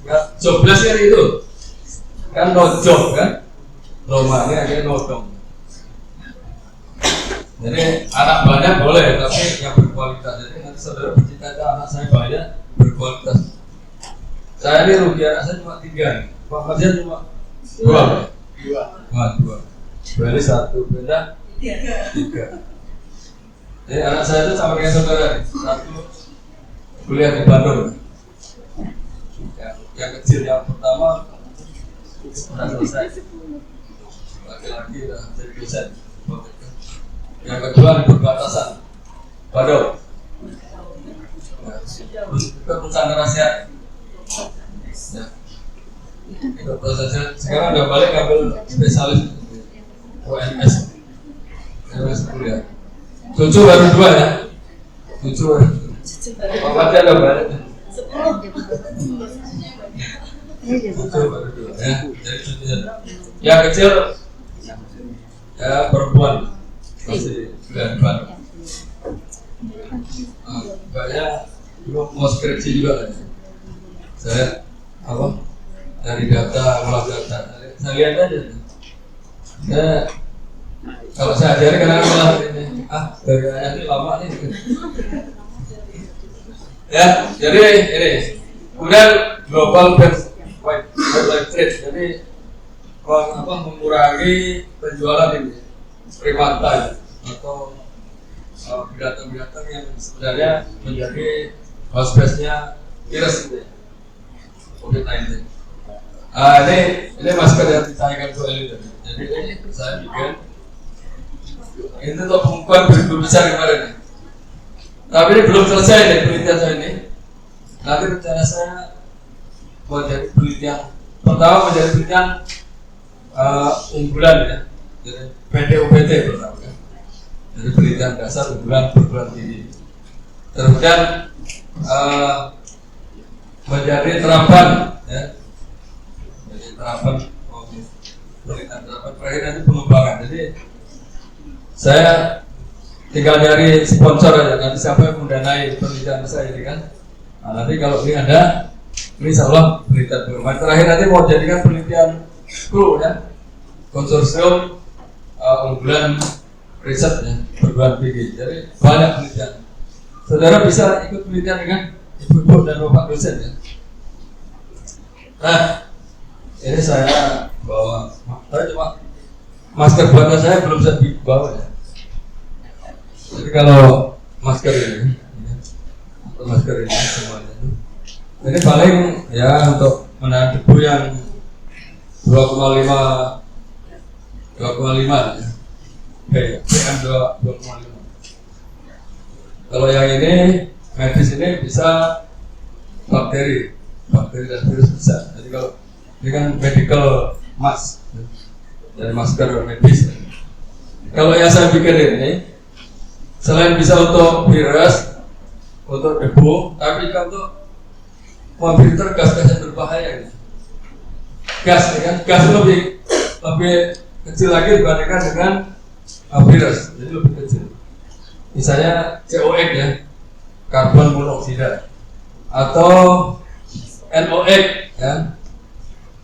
Ya, jobless kan itu kan no job kan, no money akhirnya nodong. Jadi anak banyak boleh, tapi yang berkualitas. Jadi nanti saudara bercita-cita anak saya banyak berkualitas. Saya ini rugi anak saya cuma 3, Pak Marjan cuma 2. Berarti 1 benda 3. Jadi anak saya itu sama kayak saudara nih. 1 kuliah di Bandung. Yang kecil yang pertama sudah selesai. Laki-laki sudah jadi dosen. Yang kedua di perbatasan Badau. Ke perusahaan rahasia. Ya. Itu prosesnya. Sekarang udah balik ngambil spesialis ONS. ONS kuliah. Cucu baru 2 ya. Cucu baru 2. Pamatnya udah balik. Cucu baru 2 ya. Jadi cucunya. Yang kecil ya perempuan. Masih bulan depan. Banyak dulu mau skripsi juga kan. Saya apa? Dari data, olah data. Saya lihat aja. Kalau saya ajari kadang-kadang malah ini, dari ayah ini lama nih. Ya, jadi ini. Kemudian global wildlife trade. Jadi mengurangi penjualan ini. Primata atau binatang-binatang yang sebenarnya menjadi host base-nya virus gitu ya, COVID-19. Ini masker yang ditanyakan Bu Eli tadi. Jadi ini saya bikin ini untuk pengukuran beribu besar kemarin nih. Tapi ini belum selesai nih penelitian saya ini. Nanti rencana saya mau jadi penelitian pertama, menjadi penelitian unggulan ya. Jadi PTUPT pertama kan. Jadi penelitian dasar unggulan perguruan tinggi. Kemudian menjadi terapan ya. Jadi terapan penelitian terapan terakhir nanti pengembangan. Jadi saya tinggal dari sponsor aja, nanti siapa yang mendanai penelitian saya ini kan. Nah, nanti kalau ini ada, ini insya Allah penelitian pengembangan. Terakhir nanti mau jadikan penelitian kru ya, konsorsium unggulan riset ya, perguruan tinggi. Jadi banyak penelitian. Saudara bisa ikut penelitian dengan ibu-ibu dan bapak dosen ya. Nah, ini saya bawa, saya cuma masker buatan saya belum saya bawa ya. Jadi kalau masker ini, atau masker ini semuanya itu, ini paling ya untuk menahan debu yang 2,5 ya. PM 2,5. Kalau yang ini medis ini bisa bakteri dan virus bisa. Jadi kalau ini kan medical mask, dari masker medis. Kalau yang saya pikir ini selain bisa untuk virus, untuk debu, tapi kan untuk memfilter gas-gas yang berbahaya ini. Gas, ya kan? Gas lebih kecil lagi dibandingkan dengan virus, jadi lebih kecil. Misalnya COX ya, karbon monoksida, atau NOx ya,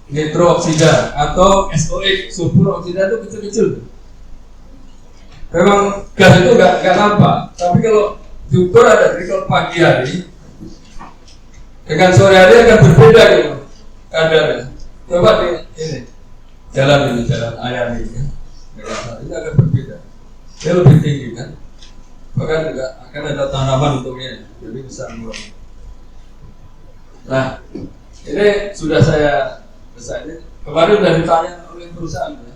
nitrooksida, atau SOX, sulfur oksida itu kecil-kecil. Memang gas itu nggak nampak, tapi kalau diukur ada dari kalau pagi hari dengan sore hari akan berbeda gitu kadarnya. Coba ini jalan ayam ini kan, ini akan berbeda. Dia lebih tinggi kan, bahkan juga akan ada tanaman untuknya, jadi bisa mengurangi. Nah, ini sudah saya ini kemarin sudah ditanya oleh perusahaan ya.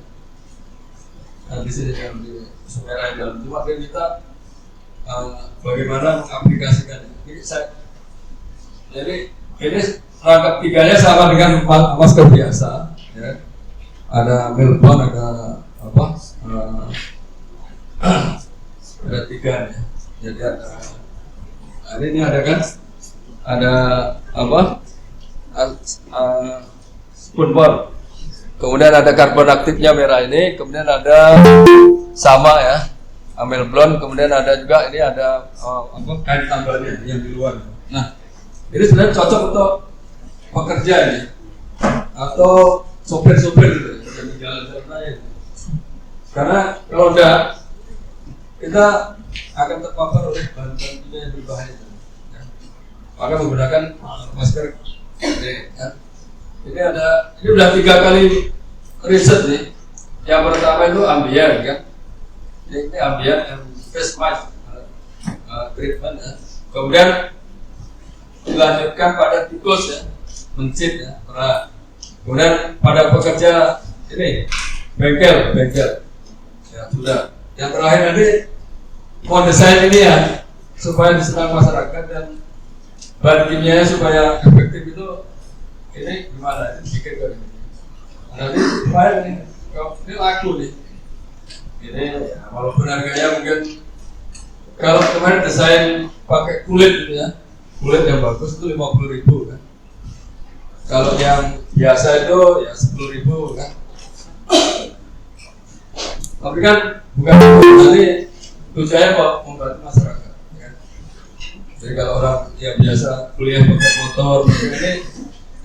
Nah, di sini kan di Sungai dalam cuma kita bagaimana mengaplikasikannya. Jadi ini rangkap tiganya sama dengan masker biasa. Ya. Ada Melbourne, ada apa? Ada 3 ya. Jadi ada ini ada kan? Ada apa? Spoonball. Kemudian ada karbon aktifnya merah ini, kemudian ada sama ya, amel blond, kemudian ada juga ini ada kain tambalnya yang di luar. Nah, ini sebenarnya cocok untuk pekerja ini atau sopir-sopir gitu, yang di jalan-jalan ini. Karena kalau enggak, kita akan terpapar oleh bahan-bahan kimia yang berbahaya. Ya. Maka menggunakan masker ini. Ya. Ini udah 3 kali riset nih. Yang pertama itu ambient kan. Ini ambient and face mask treatment ya. Kemudian dilanjutkan pada tikus ya, mencit ya, kemudian pada pekerja ini bengkel ya sudah. Yang terakhir nanti mau desain ini ya supaya diserang masyarakat dan bahan kimianya supaya efektif itu ini gimana bikin kayak gini. Nanti supaya ini laku nih. Ini ya, walaupun harganya mungkin kalau kemarin desain pakai kulit gitu ya, kulit yang bagus itu 50.000 kan. Kalau yang biasa itu ya 10.000 kan. Tapi kan bukan nanti tujuannya membantu masyarakat. Kan? Jadi kalau orang yang biasa kuliah pakai motor ini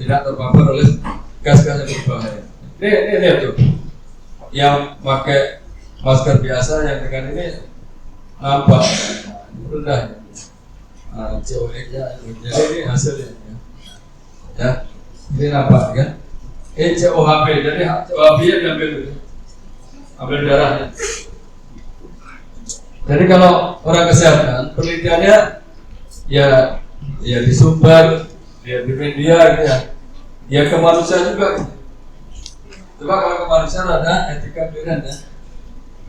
tidak terpapar oleh gas-gas yang berbahaya. Ini lihat tuh, yang pakai masker biasa yang dengan ini nampak rendah. COX-nya, jadi ini hasilnya. Ya, ini nampak kan? Ini COHB, jadi COHB-nya diambil dulu, ambil darahnya. Jadi kalau orang kesehatan, penelitiannya ya di sumber, ya di media gitu ya. Ya ke manusia juga gitu. Coba kalau ke manusia ada etika clearance ya,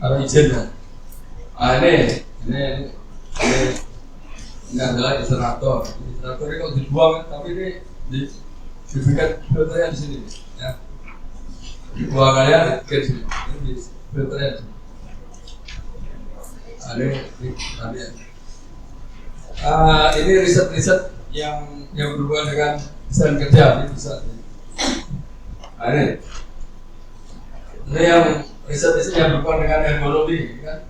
ada izinnya. Ini adalah insinerator. Insinerator ini kalau dibuang kan, tapi ini dibikin filternya di sini ya. Dibuangannya di sini, ini di filternya di sini. Ini riset-riset yang berhubungan dengan desain kerja ini bisa. Ini yang riset-riset yang berhubungan dengan ergonomi kan.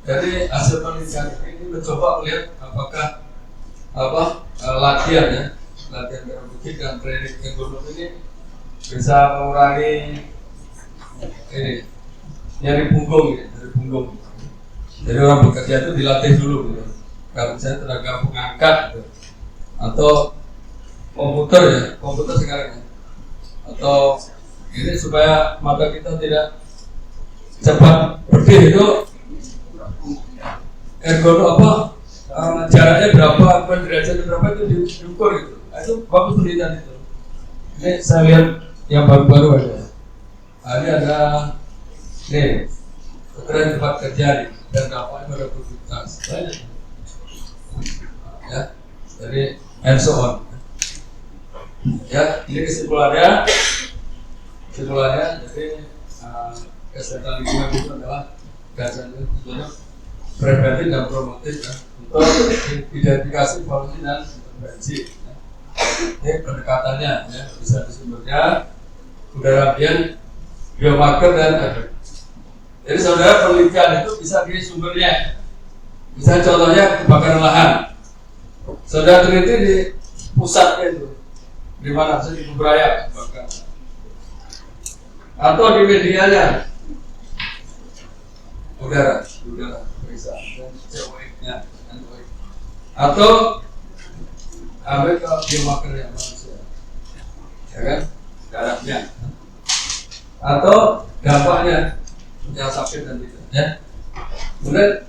Jadi hasil penelitian ini mencoba melihat apakah latihan aerobik dan training ergonomi ini bisa mengurangi ini nyeri punggung. Jadi orang bekerja itu dilatih dulu gitu. Kalau misalnya tenaga pengangkat gitu. Atau komputer sekarang ya. Atau ini supaya mata kita tidak cepat berdiri itu jaraknya berapa, derajatnya berapa itu diukur gitu. Itu bagus penelitian itu. Ini saya lihat yang baru-baru ada. Ini ada keren tempat kerja nih dan dampaknya pada produktivitas. Ya. Jadi and so on. Ya, ini kesimpulannya. Jadi kesehatan lingkungan itu adalah dasarnya sebetulnya preventif dan promotif ya, untuk identifikasi polusi dan intervensi. Ya. Ini pendekatannya ya, bisa di sumbernya, udara ambien, biomarker dan efek. Jadi saudara penelitian itu bisa di sumbernya. Misalnya contohnya kebakaran lahan. Saudara teliti di pusatnya itu, di mana? Di Kubraya kebakaran. Atau di medianya, udara periksa dan CO2-nya, atau ambil ke biomarker yang manusia, ya kan, darahnya, atau dampaknya yang sakit dan tidak, ya. Kemudian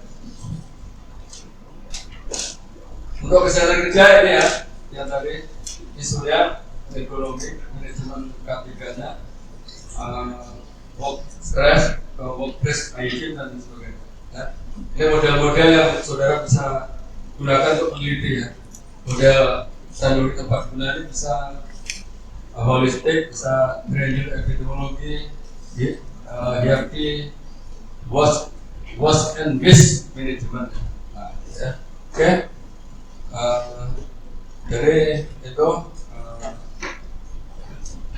untuk kesehatan kerja ini ya, yang tadi isurya, ekonomi, manajemen K3-nya, work stress, workplace hygiene dan sebagainya. Ya. Ini model-model yang saudara bisa gunakan untuk meneliti ya. Model teknologi tempat guna ini bisa holistik, bisa granular epidemiologi, hierarchy, waste and waste management. Nah, ya. Oke. Dari itu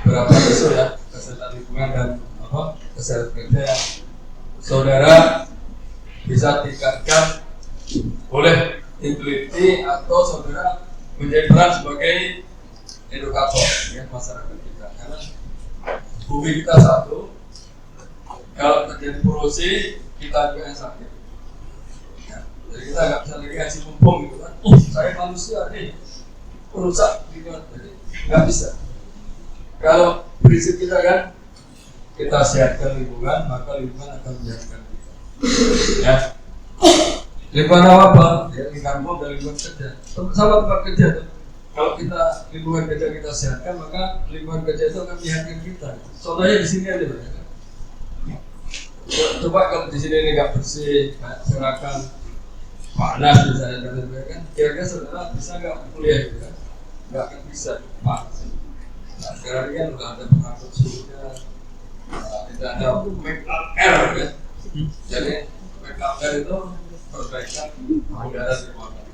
berapa isu ya kesehatan lingkungan dan kesehatan kerja yang saudara bisa tingkatkan oleh peneliti atau saudara menjadi peran sebagai edukator ya masyarakat kita, karena bumi kita satu, kalau terjadi polusi kita juga yang sakit ya. Jadi kita nggak bisa lagi ngasih mumpung gitu kan, saya manusia nih perusak lingkungan, jadi nggak bisa. Kalau prinsip kita kan kita sehatkan lingkungan, maka lingkungan akan menyehatkan kita. Ya. Lingkungan apa? Ya, lingkungan dan lingkungan kerja. Sama tempat kerja tuh. Kalau kita lingkungan kerja kita sehatkan, maka lingkungan kerja itu akan menyehatkan kita. Contohnya di sini aja, ya. Coba kalau di sini ini nggak bersih, serakan, panas misalnya dan sebagainya, kan kira-kira saudara bisa nggak kuliah gitu kan? Nggak akan bisa, panas. Nah, sekarang ini kan udah ada pengatur suhunya, tidak ada make up air ya. Jadi make up air itu perbaikan udara di ruangan.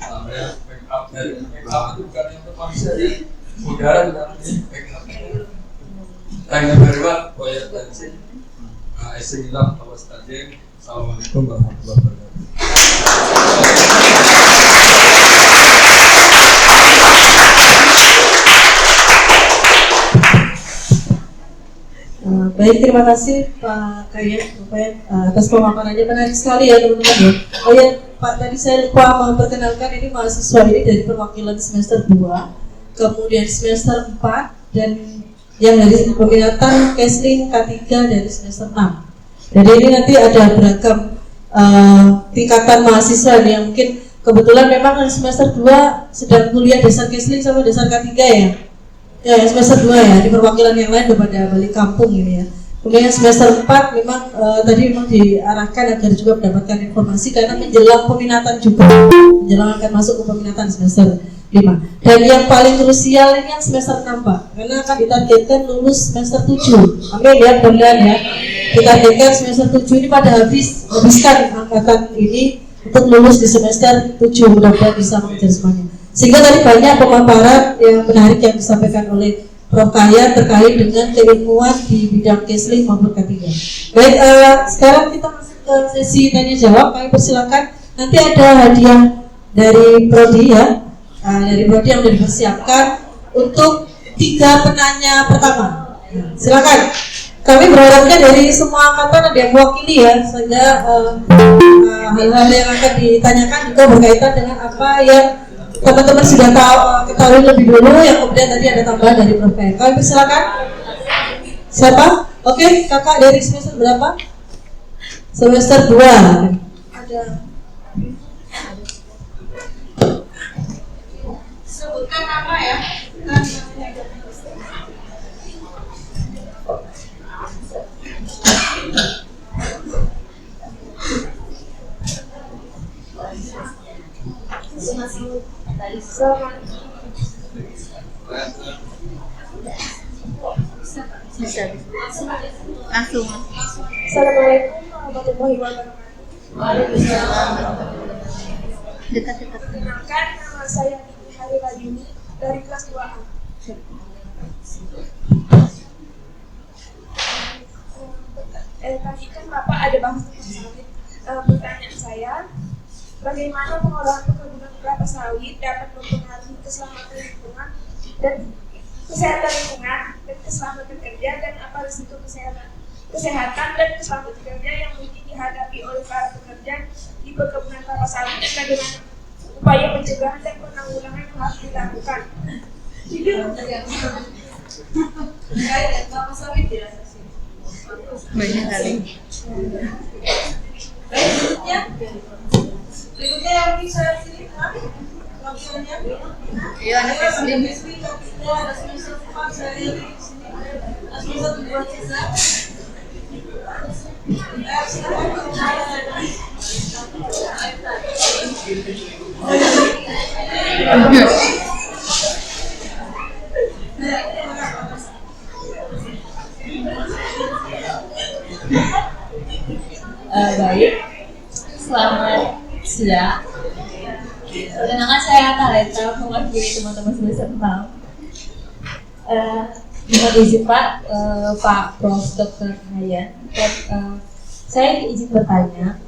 Namanya make up air. Make up itu bukan yang manusia di udara, juga di make up air. Thank you very much for your attention. I sing love our studying. Assalamualaikum warahmatullahi wabarakatuh. Baik, terima kasih Pak Kayat atas pemaparannya, menarik sekali ya teman-teman ya. Oh ya Pak, tadi saya lupa memperkenalkan ini mahasiswa ini dari perwakilan semester 2, kemudian semester 4, dan yang dari peminatan Kesling K3 dari semester 6. Jadi ini nanti ada beragam tingkatan mahasiswa nih, yang mungkin kebetulan memang semester 2 sedang kuliah dasar Kesling sama dasar K3 ya. Ya, semester 2 ya, di perwakilan yang lain udah pada balik kampung ini ya. Kemudian semester 4 memang tadi memang diarahkan agar juga mendapatkan informasi karena menjelang peminatan juga, menjelang akan masuk ke peminatan semester 5. Dan yang paling krusial ini yang semester 6 Pak, karena akan ditargetkan lulus semester 7. Amin ya, benar ya. Ditargetkan semester 7 ini pada habiskan angkatan ini untuk lulus di semester 7, mudah-mudahan bisa mengejar semuanya. Sehingga tadi banyak pemaparan yang menarik yang disampaikan oleh Prof. Kayat terkait dengan keilmuan di bidang Kesling maupun K3. Baik, sekarang kita masuk ke sesi tanya jawab. Kami persilakan, nanti ada hadiah dari Prodi ya, dari Prodi yang sudah dipersiapkan untuk 3 penanya pertama. Silakan. Kami berharapnya dari semua angkatan ada yang mewakili ya, sehingga hal-hal yang akan ditanyakan juga berkaitan dengan apa yang teman-teman sudah ketahui lebih dulu, yang kemudian tadi ada tambahan dari Prof. Kami persilakan. Siapa? Oke, kakak dari semester berapa? Semester 2. Ada. Sebutkan nama ya. Bisa. Langsung. Assalamualaikum warahmatullahi wabarakatuh. Dekat-dekat. Perkenalkan, nama saya Niki Hari Rajuni dari kelas 2A. Tadi kan Bapak ada bahas tentang sawit. Pertanyaan saya, bagaimana pengolahan perkebunan kelapa sawit dapat mempengaruhi keselamatan lingkungan dan kesehatan lingkungan dan keselamatan kerja, dan apa risiko kesehatan dan keselamatan kerja yang mungkin dihadapi oleh para pekerja di perkebunan kelapa sawit, dan bagaimana upaya pencegahan dan penanggulangan yang harus dilakukan. Kelapa sawit ya. Banyak kali. Berikutnya yang bisa sini, langsungnya. Iya, anak SD. Ada semester 4 saya di sini. Semester 2 kita. Baik, selamat siang. Perkenalkan saya Talenta, mewakili teman-teman semester 6. Mohon izin Pak, Pak Prof. Dr. Hayan, saya izin bertanya.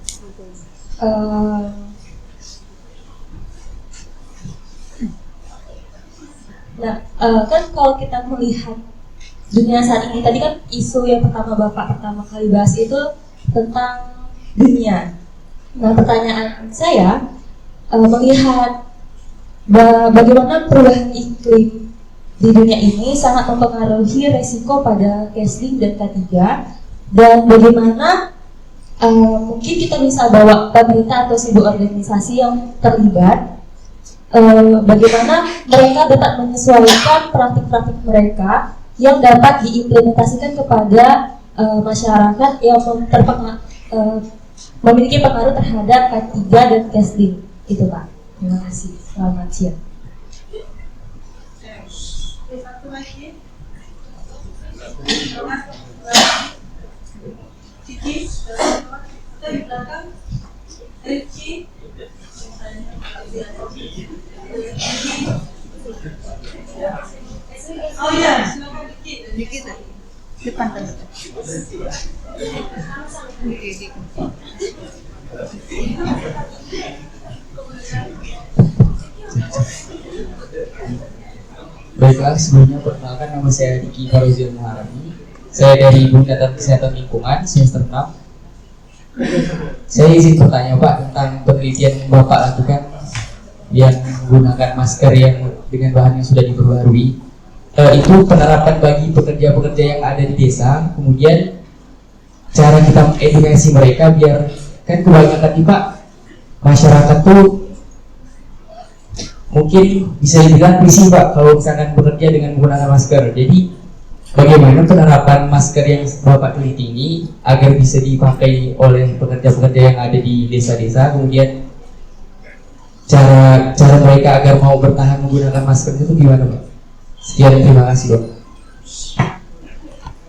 Kan kalau kita melihat dunia saat ini, tadi kan isu yang Bapak pertama kali bahas itu tentang dunia. Nah, pertanyaan saya melihat bagaimana perubahan iklim di dunia ini sangat mempengaruhi resiko pada casting dan K3, dan bagaimana mungkin kita bisa bawa pemerintah atau sebuah organisasi yang terlibat, bagaimana mereka dapat menyesuaikan praktik-praktik mereka yang dapat diimplementasikan kepada masyarakat yang memiliki pengaruh terhadap K3 dan casting. Itu Pak. Terima kasih. Selamat siang. Satu lagi. Cici, dari belakang. Ricci. Oh iya, silakan Ricci. Dikit. Depan kan. Dikit. Baiklah, sebelumnya perkenalkan, nama saya Diki Farozian Muharami. Saya dari Bunda Kesehatan Lingkungan semester 6. Saya izin bertanya Pak tentang penelitian yang Bapak lakukan yang menggunakan masker yang dengan bahan yang sudah diperbarui. Itu penerapan bagi pekerja-pekerja yang ada di desa, kemudian cara kita mengedukasi mereka biar, kan kebanyakan nih Pak, masyarakat tuh mungkin bisa dibilang risih Pak kalau misalkan bekerja dengan menggunakan masker. Jadi bagaimana penerapan masker yang Bapak teliti ini agar bisa dipakai oleh pekerja-pekerja yang ada di desa-desa, kemudian cara mereka agar mau bertahan menggunakan masker itu gimana Pak? Sekian, terima kasih Pak.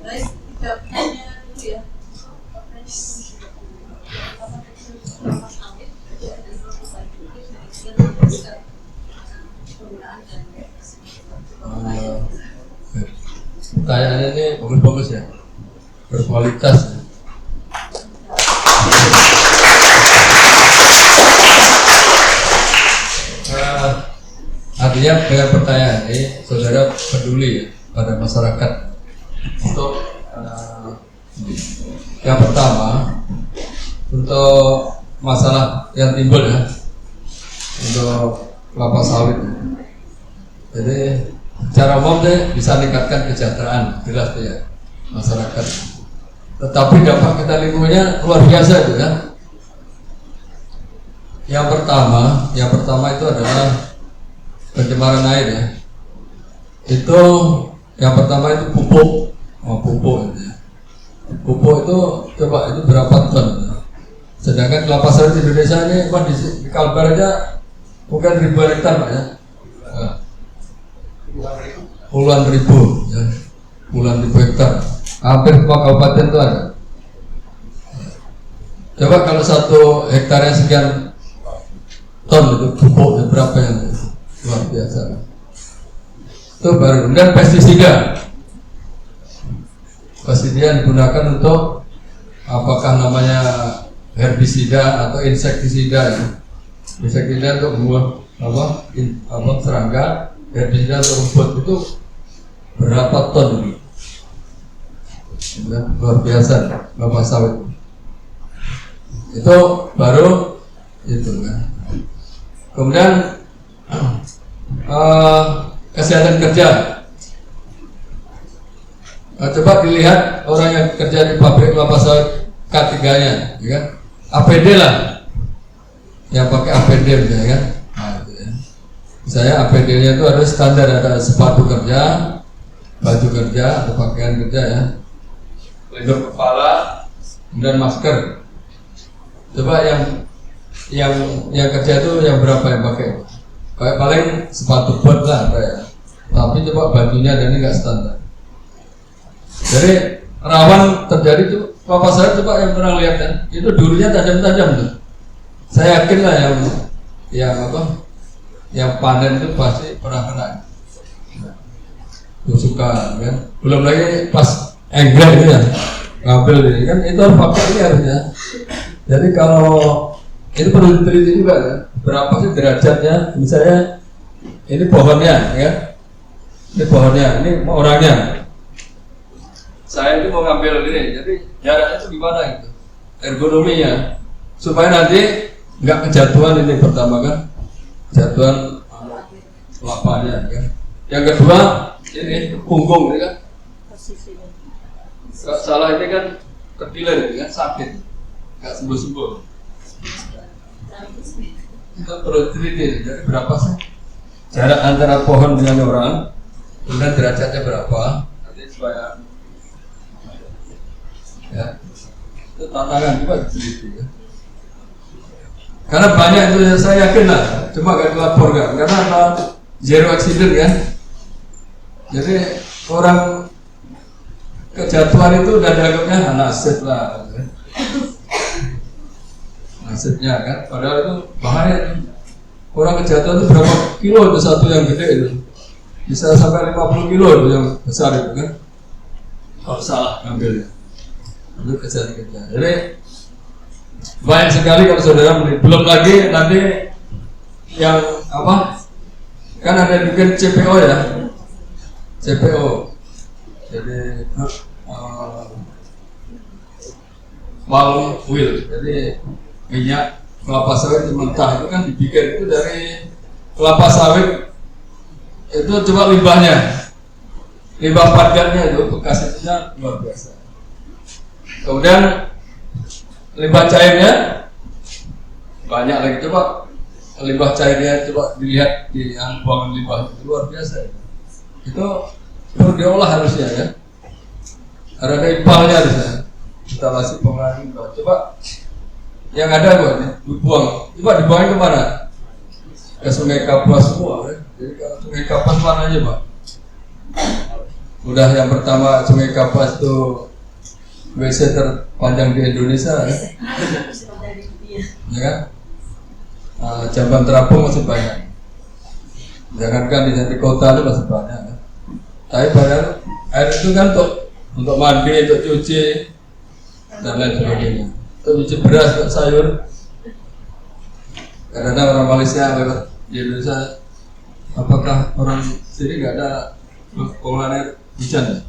Baik, jawabnya dulu ya. Pertanyaannya ini bagus-bagus ya, berkualitas. Artinya dengan pertanyaan ini saudara peduli ya pada masyarakat untuk yang pertama, untuk masalah yang timbul ya untuk kelapa sawit. Jadi secara umum deh bisa meningkatkan kesejahteraan jelas ya masyarakat. Tetapi dampak kita lingkungannya luar biasa itu ya. Yang pertama itu adalah pencemaran air ya. Itu yang pertama itu pupuk itu ya. Pupuk itu coba itu berapa ton? Sedangkan kelapa sawit di Indonesia ini di Kalbar aja bukan ribuan hektar Pak ya. puluhan ribu, ya, puluhan ribu hektar. Hampir semua kabupaten itu ada. Coba kalau 1 hektarnya sekian ton itu pupuknya berapa yang luar biasa. Itu baru. Kemudian pestisida yang digunakan untuk apakah namanya herbisida atau insektisida. Insektisida untuk membuat serangga, herbisida untuk rumput itu berapa ton ini? Luar biasa kelapa sawit. Itu baru itu kan. Kemudian kesehatan kerja. Coba dilihat orang yang kerja di pabrik kelapa sawit K3-nya, ya kan? APD lah, yang pakai APD misalnya kan. Nah, itu ya. Misalnya APD-nya itu ada standar, ada sepatu kerja, baju kerja, atau pakaian kerja ya, pelindung kepala, kemudian masker. Coba yang kerja itu yang berapa yang pakai? Paling sepatu bot lah, ya. Tapi coba bajunya dan ini nggak standar. Jadi rawan terjadi tuh kelapa sawit, coba yang pernah lihat kan, itu dulunya tajam-tajam tuh. Saya yakin lah yang panen itu pasti pernah kena tusukan kan. Belum lagi pas enggrek itu ya, ngambil ini kan, itu harus pakai ini harusnya. Jadi kalau itu perlu diteliti juga kan, berapa sih derajatnya. Misalnya ini pohonnya ya, ini pohonnya, ini orangnya. Saya itu mau ngambil ini, jadi jaraknya itu gimana gitu, ergonominya, supaya nanti nggak kejatuhan ini pertama kan, kejatuhan kelapanya kan. Yang kedua ini punggung ini kan, salah ini kan ketilan ini kan sakit, nggak sembuh-sembuh. Kita perlu teliti, jadi berapa sih jarak antara pohon dengan orang, kemudian derajatnya berapa, nanti supaya ya, itu tantangan juga diteliti ya. Karena banyak itu saya yakin lah, cuma gak dilaporkan karena apa? Zero accident kan. Jadi orang kejatuhan itu udah dianggapnya nasib lah, nasibnya kan. Padahal itu bahaya. Orang kejatuhan itu berapa kilo itu satu yang gede itu, bisa sampai 50 kilo itu yang besar itu kan. Kalau salah ngambilnya. Itu kejadian kerja. Jadi banyak sekali kalau saudara beli. Belum lagi nanti yang apa? Kan ada bikin CPO ya, CPO. Jadi palm oil. Jadi minyak kelapa sawit mentah itu kan dibikin itu dari kelapa sawit. Itu coba limbahnya, limbah padatnya itu bekas itunya luar biasa. Kemudian limbah cairnya banyak lagi, coba limbah cairnya coba dilihat di buangan limbah itu luar biasa. Itu perlu diolah harusnya ya. Ada ipalnya harusnya. Instalasi pengolahan limbah. Coba yang ada dibuang. Coba dibuangin kemana? Ke Sungai Kapuas semua. Ya. Jadi kalau Sungai Kapuas mana aja Pak? Udah yang pertama Sungai Kapuas itu WC terpanjang di Indonesia ya, ya kan? Jamban terapung masih banyak. Jangankan di kota itu masih banyak. Ya. Tapi padahal air itu kan untuk mandi, untuk cuci dan lain sebagainya. Untuk cuci beras, untuk sayur. Karena orang Malaysia lewat di Indonesia, apakah orang sini nggak ada pengolahan air hujan?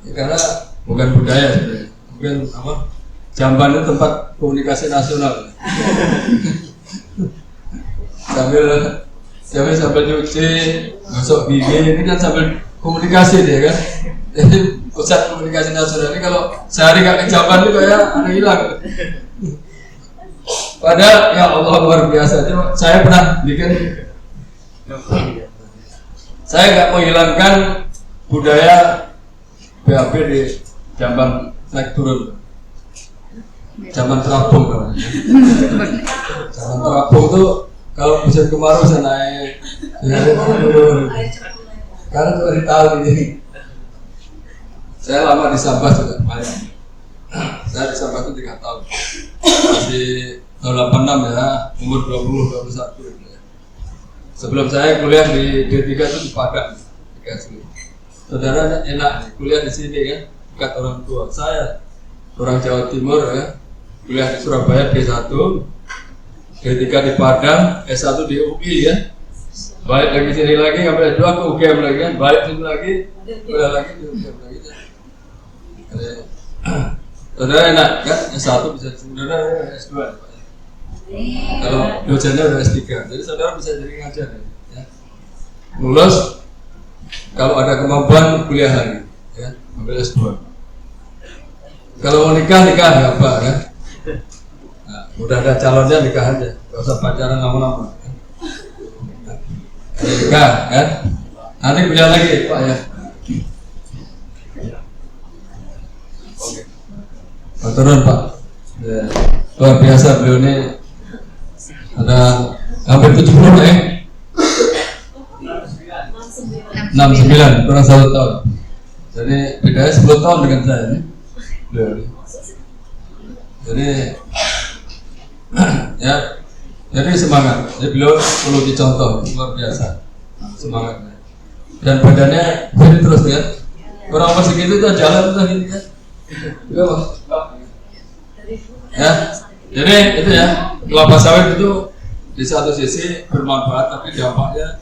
Ya, karena bukan budaya sebenarnya. Mungkin apa? Jamban itu tempat komunikasi nasional. sambil nyuci, gosok gigi, ini kan sambil komunikasi dia kan. Jadi pusat komunikasi nasional ini kalau sehari gak ke jamban itu kayak ada hilang. Padahal ya Allah luar biasa. Saya pernah bikin. Saya nggak menghilangkan budaya BAB di Jamban naik turun, zaman terapung kan. Zaman terapung tuh kalau musim kemarau saya naik, turun. Sekarang cuma tahu ini. Saya lama di Sabah juga banyak. Saya di Sabah itu 3 tahun. Masih tahun 86 ya, umur 20, 21 gitu ya. Sebelum saya kuliah di D3 itu di Padang. Saudara enak nih, kuliah di sini kan, dekat orang tua. Saya orang Jawa Timur ya, kuliah di Surabaya D1, D3 di Padang, S1 di UI ya. Balik lagi sini lagi, ngambil S2 ke UGM lagi kan, balik sini lagi, kuliah lagi di UGM lagi. Saudara enak kan, S1 bisa, saudara S2 ya, Pak. Kalau dosennya udah S3, jadi saudara bisa jadi ngajar ya. Lulus, kalau ada kemampuan kuliah lagi ya, ambil S2. Kalau mau nikah nggak apa kan. Nah, udah ada calonnya nikah aja, nggak usah pacaran lama-lama. Nikah kan, nanti kuliah lagi Pak ya. Oke. Turun Pak. Ya. Luar biasa beliau ini, ada hampir 70 ya. 69, kurang 1 tahun. Jadi bedanya 10 tahun dengan saya ini. Jadi ya, jadi semangat. Jadi beliau perlu dicontoh, luar biasa semangatnya. Dan badannya jadi terus ya. Orang umur segitu itu jalan udah gini kan. Ya, jadi itu ya, kelapa sawit itu di satu sisi bermanfaat, tapi dampaknya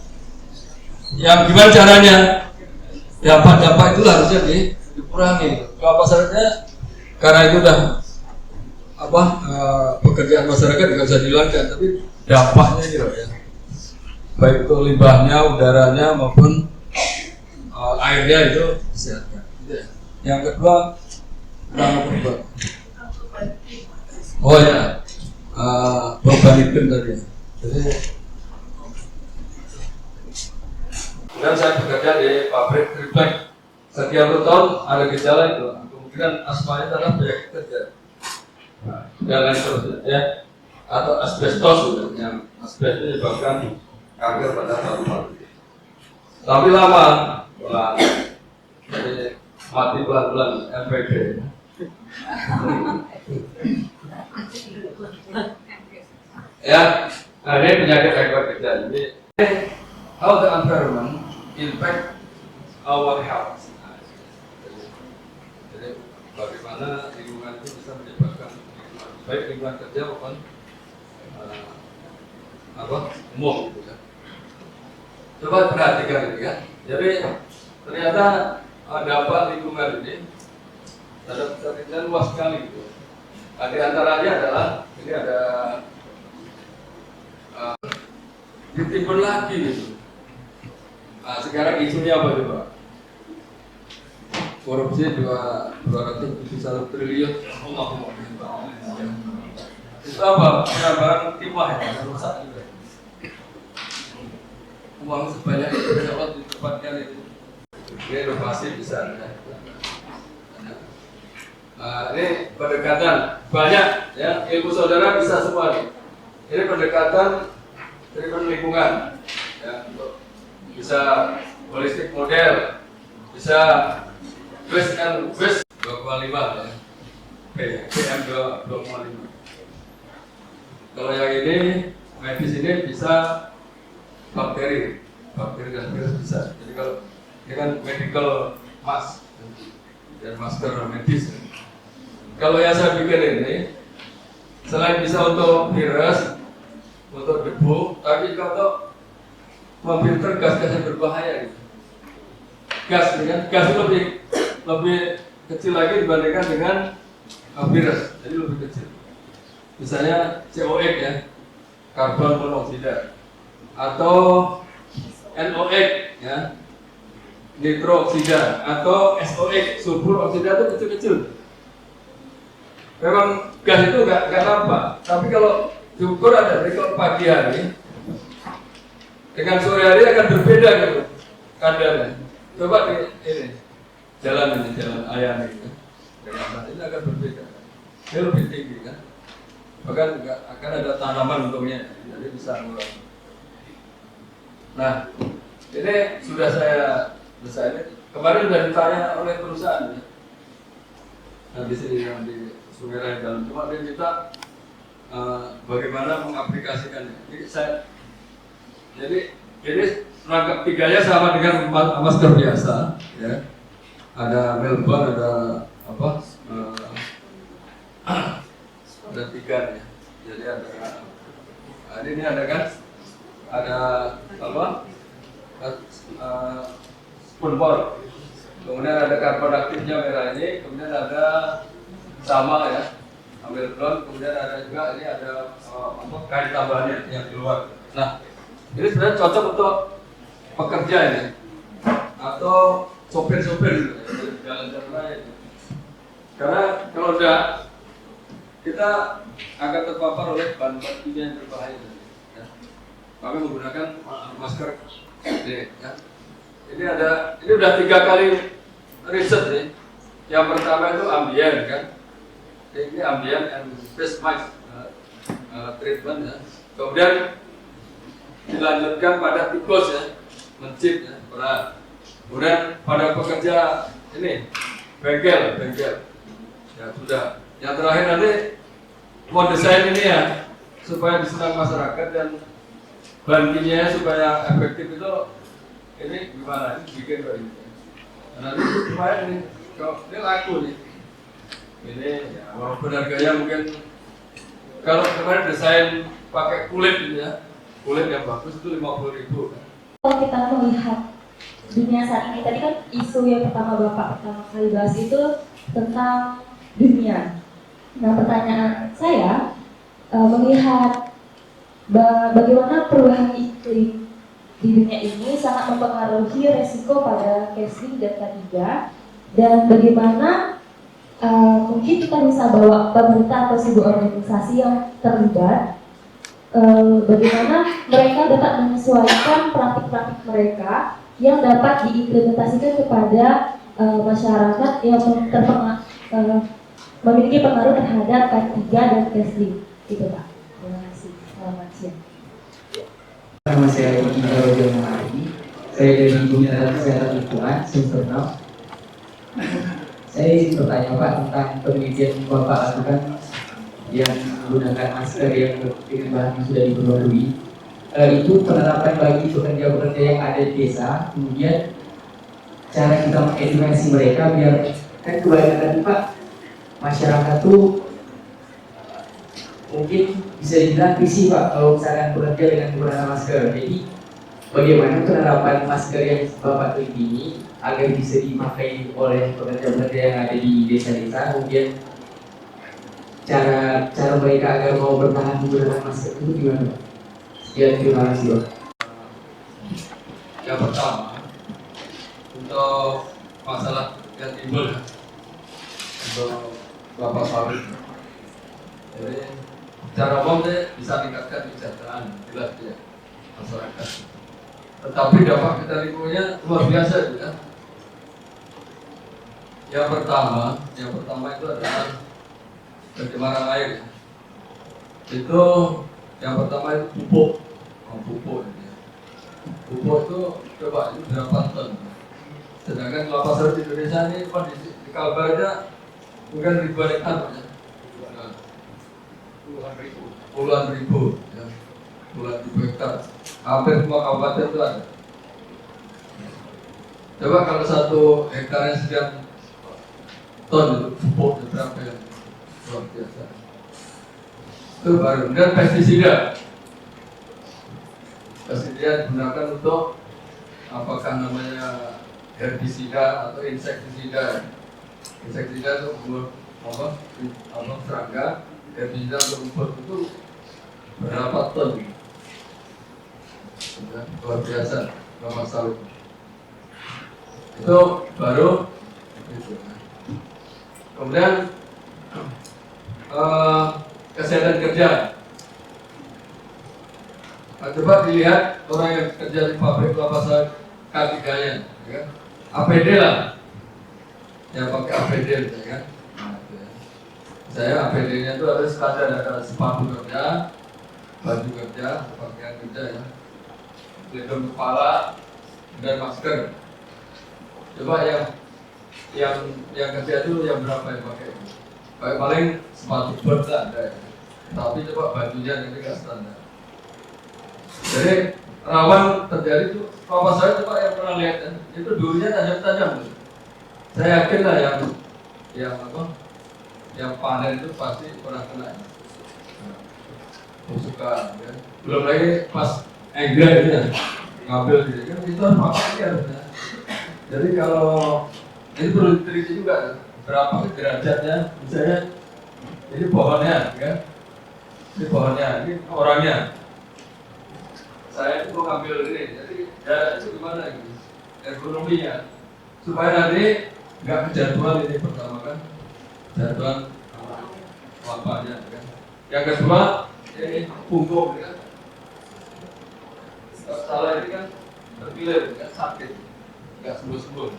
yang gimana caranya? Dampak itu harusnya dikurangi. Kelapa sawitnya karena itu udah pekerjaan masyarakat nggak bisa dihilangkan, tapi dampaknya ini loh ya, baik itu limbahnya, udaranya maupun airnya itu disehatkan. Yang kedua, oh ya, perubahan iklim tadi. Jadi, dan saya bekerja di pabrik triplek. Setiap tahun ada gejala itu, kemungkinan aspalnya adalah penyakit kerja. Dan lain sebagainya, ya. Atau asbestos gitu, yang asbestos menyebabkan kanker pada paru-paru. Tapi lama, jadi mati pelan-pelan, MPD. Ya, nah ini penyakit akibat kerja. Jadi, how the environment impact our health. Jadi, bagaimana lingkungan itu bisa menyebabkan baik lingkungan kerja maupun umum gitu kan. Coba perhatikan ini ya. Jadi ternyata dampak lingkungan ini terhadap kerja luas sekali gitu. Di antaranya adalah ini ada ditimbun lagi gitu. Nah, sekarang isunya apa coba? Korupsi 271 triliun. Itu apa? Penambahan timah ya, rusak juga. Uang sebanyak itu dapat ditempatkan itu. Ini inovasi bisa ya. Nah, ini pendekatan banyak ya, ilmu saudara bisa semua nih. Ini pendekatan treatment lingkungan ya, untuk bisa holistic model, bisa waste and waste 2,5 ya, PM 2,5. Kalau yang ini medis ini bisa bakteri dan virus bisa. Jadi kalau ini kan medical mask dan masker medis. Kalau yang saya bikin ini selain bisa untuk virus, untuk debu, tapi kalau memfilter gas-gas yang berbahaya gitu. Gas itu lebih kecil lagi dibandingkan dengan virus, jadi lebih kecil. Misalnya COX ya, karbon monoksida, atau NOx ya, nitrooksida, atau SOX, sulfur oksida itu kecil-kecil. Memang gas itu nggak nampak, tapi kalau diukur ada, jadi kalau pagi hari dengan sore hari akan berbeda gitu kadarnya. Coba di ini jalan ayam ini, dengan ini akan berbeda. Dia lebih tinggi kan, bahkan akan ada tanaman untungnya, jadi bisa ngurangi. Nah, ini sudah saya Misalnya kemarin sudah ditanya oleh perusahaan ya. Nah di sini yang di Sungai Raya Dalam, cuma dia minta bagaimana mengaplikasikannya. Jadi rangkap tiganya sama dengan masker biasa, ya. Ada Melbourne, ada apa? Ada 3 ya. Jadi ada ini ada kan? Ada apa? Sponsor. Kemudian ada karbon aktifnya merah ini, kemudian ada sama ya, ambil blond, kemudian ada juga ini ada kain tambahannya yang keluar. Nah, ini sebenarnya cocok untuk pekerja ini atau sopir-sopir jalan-jalan lain. Karena kalau udah kita akan terpapar oleh bahan-bahan kimia yang berbahaya. Ya. Kami menggunakan masker ini. Ya. Ini udah 3 kali riset nih. Yang pertama itu ambient kan. Ini ambient and face mask treatment ya. Kemudian dilanjutkan pada tikus ya, mencip ya, berat. Kemudian pada pekerja ini bengkel ya sudah. Yang terakhir nanti mau desain ini ya supaya disenang masyarakat dan bahan kimia supaya efektif itu ini gimana ini bikin kayak ini. Nanti supaya ini laku nih. Ini ya walaupun harganya mungkin kalau kemarin desain pakai kulit ini ya, kulit yang bagus itu 50.000. Kalau kita melihat dunia saat ini, tadi kan isu yang Bapak pertama kali bahas itu tentang dunia. Nah, pertanyaan saya melihat bagaimana perubahan iklim di dunia ini sangat mempengaruhi resiko pada casing dan K3, dan bagaimana mungkin kita bisa bawa pemerintah atau sebuah organisasi yang terlibat, bagaimana mereka dapat menyesuaikan praktik-praktik mereka yang dapat diimplementasikan kepada masyarakat yang memiliki pengaruh terhadap K3 dan casing. Gitu Pak. Terima kasih. Selamat siang. Nama saya Diki Farozial Mahari. Saya dari Bunda Kesehatan Lingkungan semester 6. Saya ingin bertanya Pak tentang penelitian Bapak lakukan yang menggunakan masker yang dengan bahan yang sudah diperbarui. Itu penerapan bagi pekerja-pekerja yang ada di desa. Kemudian cara kita mengedukasi mereka biar kan kebanyakan Pak masyarakat tuh mungkin bisa dibilang risih Pak kalau misalkan bekerja dengan menggunakan masker. Jadi bagaimana penerapan masker yang Bapak teliti ini agar bisa dipakai oleh pekerja-pekerja yang ada di desa-desa, kemudian cara mereka agar mau bertahan menggunakan masker itu gimana Pak? Sekian, terima kasih Pak. Yang pertama untuk masalah yang timbul ya, untuk kelapa sawit. Jadi secara umum bisa meningkatkan kesejahteraan jelas ya masyarakat. Tetapi dampak kita lingkungannya luar biasa ya. Yang pertama itu adalah pencemaran air. Itu yang pertama itu pupuk ya. Pupuk itu coba itu berapa ton. Sedangkan kelapa sawit di Indonesia ini kondisi di Kalbarnya bukan ribuan hektar ya. Puluhan ribu ya. Puluhan ribu hektar. Hampir semua kabupaten itu ada. Coba kalau 1 hektarnya sekian ton itu pupuk berapa ya? Luar biasa. Itu baru. Dan pestisida digunakan untuk apakah namanya herbisida atau insektisida. Insektisida itu serangga, herbisida untuk rumput itu berapa ton? Luar biasa kelapa sawit. Itu baru. Kemudian kesehatan kerja. Coba dilihat orang yang kerja di pabrik kelapa sawit K3-nya, ya kan? APD lah, yang pakai APD, ya kan? Saya APD-nya itu harus ada sepatu kerja, baju kerja, pakaian kerja, ya, pelindung kepala dan masker. Coba yang kerja itu yang berapa yang pakai? Paling sepatu bot lah ada ya. Tapi coba bajunya ini nggak standar. Jadi rawan terjadi itu. Kalau saya coba yang pernah lihat kan, itu durinya tajam-tajam. Saya yakin lah yang apa? Yang panen itu pasti pernah kena. Suka, ya. Belum lagi pas enggak itu ya, ngambil gitu kan itu harus pakai harusnya. Jadi kalau ini perlu diteliti juga kan, berapa derajatnya, misalnya ini pohonnya, kan? Ini pohonnya, ini orangnya. Saya itu mau ngambil ini, jadi ya itu gimana gitu, ekonominya, supaya nanti nggak kejatuhan ini pertama kan, kejatuhan kelapanya kan. Yang kedua ini punggung kan, kalau salah ini kan terpilir kan sakit, nggak sembuh-sembuh.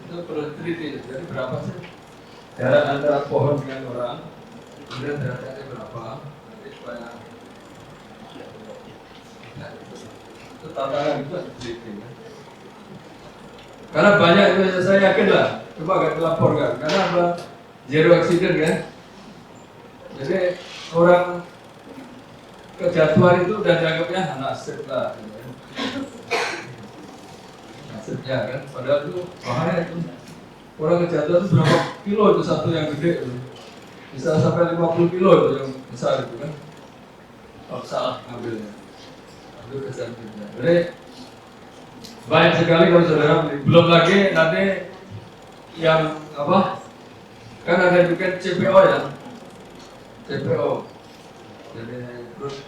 Itu perlu diteliti. Jadi berapa sih jarak antara pohon dengan orang, kemudian derajatnya berapa, nanti supaya itu tantangan itu harus diteliti kan. Karena banyak itu saya yakin lah, coba agak dilaporkan karena apa, zero accident kan. Jadi orang kejatuhan itu udah dianggapnya nasib lah, nasibnya kan. Padahal itu bahaya itu. Orang kejatuhan itu berapa kilo itu satu yang gede itu, bisa sampai 50 kilo itu yang besar itu kan. Kalau salah ngambilnya, itu kejadiannya. Jadi banyak sekali kalau saudara beli. Belum lagi nanti yang apa? Kan ada juga CPO ya. CPO, jadi terus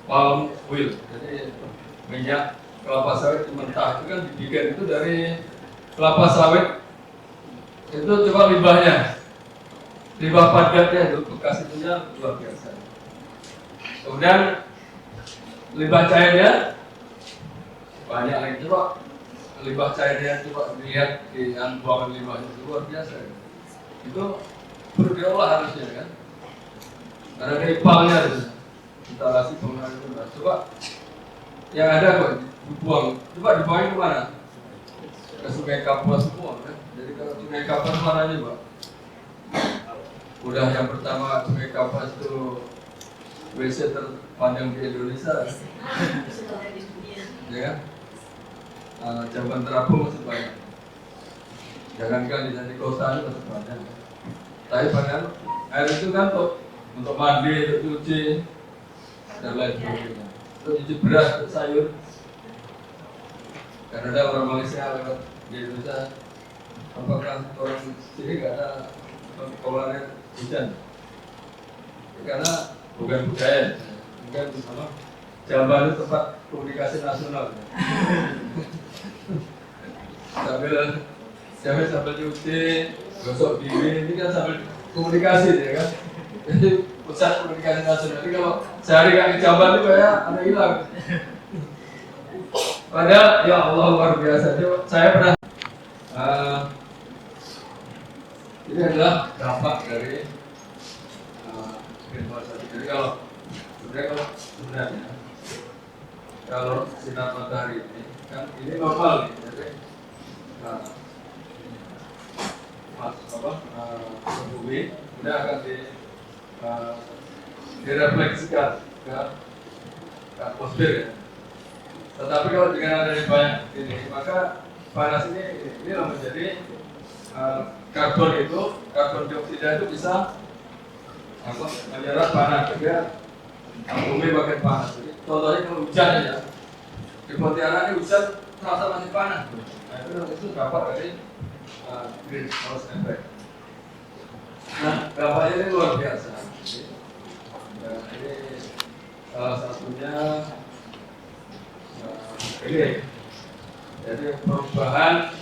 palm oil, jadi minyak kelapa sawit mentah itu kan dibikin itu dari kelapa sawit itu coba limbahnya, limbah padatnya itu bekas itunya luar biasa. Kemudian limbah cairnya banyak lagi, coba limbah cairnya coba dilihat di buangan limbahnya itu luar biasa. Itu perlu diolah harusnya kan, karena ada ipalnya harusnya, instalasi pengolahan limbah. Coba yang ada kok dibuang, coba dibuangin kemana? Ke Sungai Kapuas semua kan. Jadi kalau Sungai Kapuas mana aja Pak? Udah yang pertama Sungai Kapuas itu WC terpanjang di Indonesia kan? Ya kan? Jamban terapung masih banyak. Jangankan di kota itu masih banyak. Tapi padahal air itu kan untuk mandi, untuk cuci dan lain sebagainya. Untuk cuci beras, untuk sayur. Karena ada orang Malaysia lewat di Indonesia, apakah orang sini nggak ada pengelolaan hujan? Karena bukan budaya, bukan apa? Jamban itu tempat komunikasi nasional. sambil cuci, gosok gigi, ini kan sambil komunikasi ya kan. Jadi pusat komunikasi nasional. Jadi kalau sehari nggak ke Jamban itu kayak ada hilang. Padahal ya Allah luar biasa. Saya pernah ini adalah dampak dari deforestasi. Jadi sebenarnya kalau sinar matahari ini kan ini normal nih. Jadi bumi sudah akan direfleksikan ke atmosfer ya. Tetapi kalau dengan adanya banyak ini, maka panas ini menjadi karbon dioksida itu bisa menyerap panas sehingga bumi makin panas. Jadi contohnya kalau hujan aja di Pontianak ini hujan terasa masih panas. Nah itu dapat dari greenhouse effect. Nah dampaknya ini luar biasa. Nah, ini salah satunya ini, jadi perubahan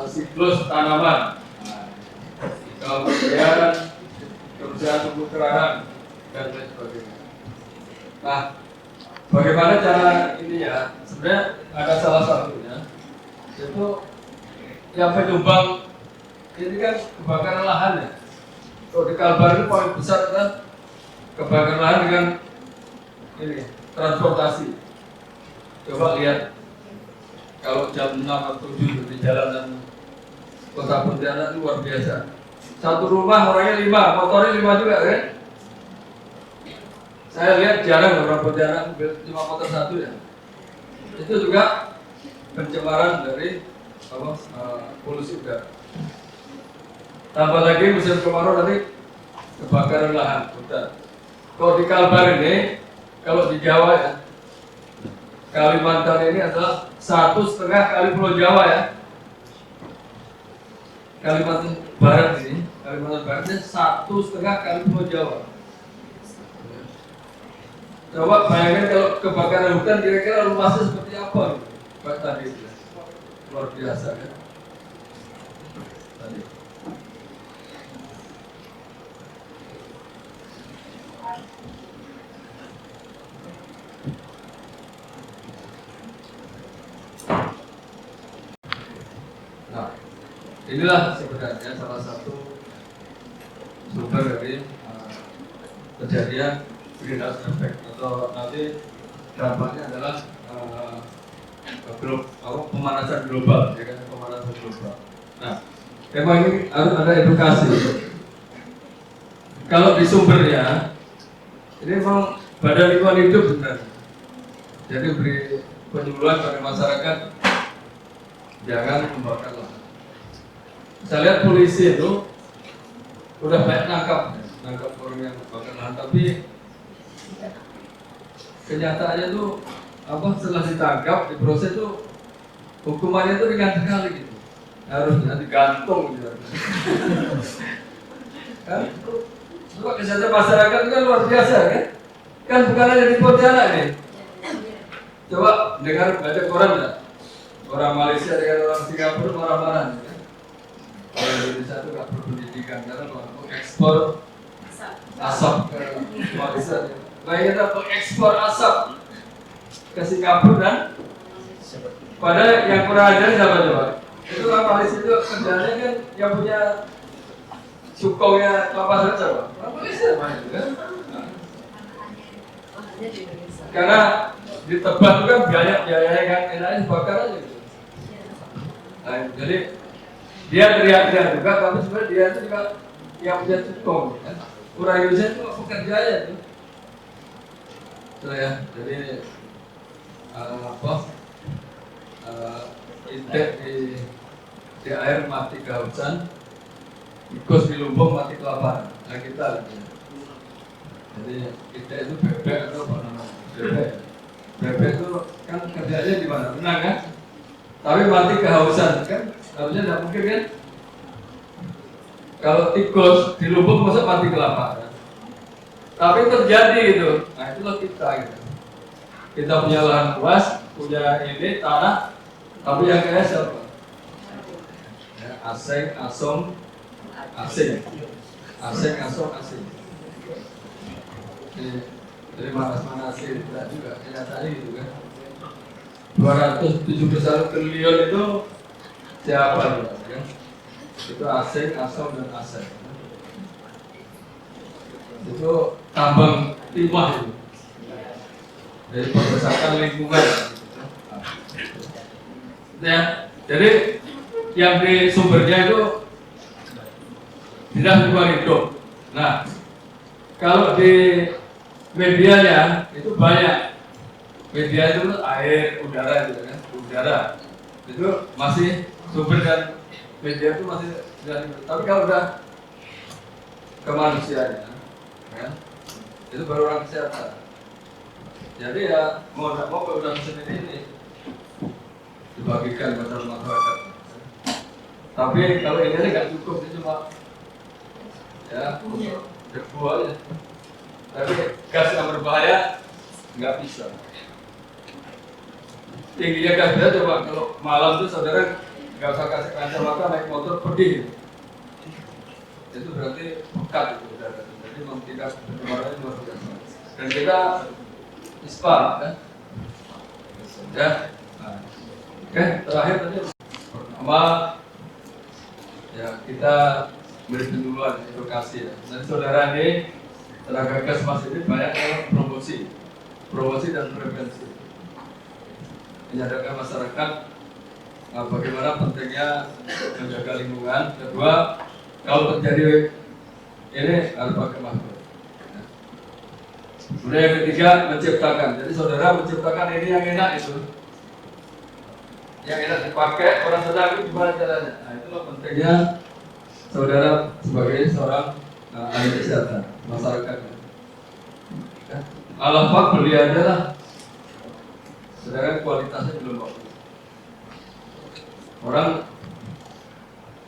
siklus tanaman, kemudian tumbuh kerahan dan lain sebagainya. Nah, bagaimana cara ini ya? Sebenarnya ada salah satunya, itu yang penyumbang ini kan kebakaran lahan ya. Kalau di Kalbar itu poin besar adalah kebakaran lahan dengan ini transportasi. Coba lihat kalau jam 6 atau 7 di jalanan Kota Pontianak luar biasa. Satu rumah orangnya 5, motornya 5 juga kan? Saya lihat jarang orang Pontianak mobil 5 motor 1 ya. Itu juga pencemaran dari polusi udara. Tambah lagi musim kemarau nanti kebakaran lahan hutan. Kalau di Kalbar ini, kalau di Jawa ya, Kalimantan ini adalah 1,5 kali Pulau Jawa ya. Kalimantan Barat ini, Kalimantan Barat ini 1,5 kali Pulau Jawa. Coba bayangkan kalau kebakaran hutan kira-kira luasnya seperti apa gitu. Pak tadi itu. Luar biasa kan. Tadi. Nah, inilah sebenarnya salah satu sumber dari kejadian greenhouse effect atau nanti dampaknya adalah pemanasan global, ya kan, pemanasan global. Nah, memang ini harus ada edukasi. Kalau di sumbernya, ini memang Badan Lingkungan Hidup sebenarnya. Jadi beri penyuluhan pada masyarakat jangan membakar lahan. Saya lihat polisi itu udah banyak nangkap orang yang membakar lahan, tapi kenyataannya tuh setelah ditangkap diproses tuh hukumannya tuh ringan sekali gitu, harusnya digantung gitu. Kan coba kesehatan masyarakat itu kan luar biasa kan bukan hanya di Pontianak nih. Coba dengar baca koran ya, orang Malaysia dengan orang Singapura marah-marah ya. Orang Indonesia itu nggak berpendidikan karena mengekspor asap ke Malaysia. Bayangin ekspor asap ke Singapura dan padahal yang kurang ajar siapa coba? Itu orang Malaysia itu kerjanya kan yang punya sukongnya kelapa sawit siapa? Orang Malaysia itu kan? Karena ditebak itu kan banyak biaya yang enaknya dibakar aja gitu. Nah, jadi dia teriak-teriak juga, tapi sebenarnya dia itu juga yang punya sukong kan? Orang Indonesia itu pekerja aja tuh. Ya, jadi indeks di air mati kehausan, tikus di lumbung mati kelaparan. Nah kita gitu. Jadi indeks itu bebek atau apa namanya? Bebek itu kan kerjanya di mana? Menang kan? Tapi mati kehausan kan? Harusnya tidak mungkin kan? Kalau tikus di lumbung masa mati kelaparan? Tapi terjadi gitu. Nah itulah kita gitu. Kita punya lahan luas, punya ini tanah, tapi yang kaya siapa? Ya, asing, asong, asing, asing, asong, asing. Jadi mana asing tidak juga kenyataannya gitu kan. 271 triliun itu siapa juga kan? Itu asing, asong dan asing. Itu tambang timah itu dari berdasarkan lingkungan ya. Jadi yang di sumbernya itu Dinas Lingkungan Hidup. Nah kalau di medianya itu banyak media itu air, udara gitu kan, udara itu masih sumber dan media itu masih dari, tapi kalau udah ke manusianya kan, itu baru orang kesehatan. Jadi ya mau tidak mau keudang sendiri ini dibagikan kepada masyarakat. Tapi kalau ini nggak cukup, itu cuma ya debu aja. Tapi gas yang berbahaya nggak bisa. Tingginya gas dia coba kalau malam itu saudara nggak usah kasih kacamata naik motor pedih. Itu berarti pekat itu udara. Jadi memang tidak pencemarannya luar biasa. Dan kita ISPA kan? Ya. Nah. Oke, terakhir tadi pertama ya kita beri penyuluhan edukasi ya. Dan saudara ini tenaga kesmas ini banyak promosi dan prevensi. menyadarkan masyarakat bagaimana pentingnya menjaga lingkungan. Kedua, kalau terjadi ini harus pakai masker. Kemudian yang ketiga, menciptakan. Jadi saudara menciptakan ini yang enak itu, yang enak dipakai orang sedang itu gimana caranya. Nah, itulah pentingnya saudara sebagai seorang ahli kesehatan masyarakat. Alat pak beli aja lah, sedangkan kualitasnya belum bagus. Orang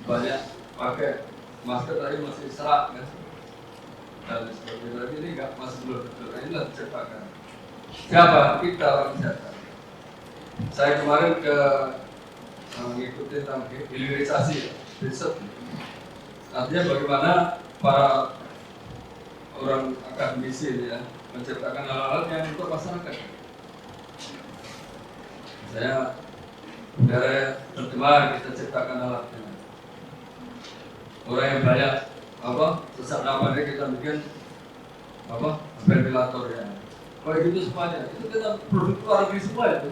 banyak pakai masker tadi masih serak kan, dan sebagainya. Ini nggak, masih belum betul. Inilah diciptakan. Siapa? Kita orang kesehatan. Saya kemarin ke mengikuti tentang hilirisasi riset. Artinya bagaimana para orang akademisi ya menciptakan alat-alat yang untuk masyarakat. Saya udara tercemar, kita ciptakan alatnya. Orang yang banyak sesak nafasnya kita bikin ventilator ya. Kalau gitu semuanya, itu kita produk luar negeri semua itu.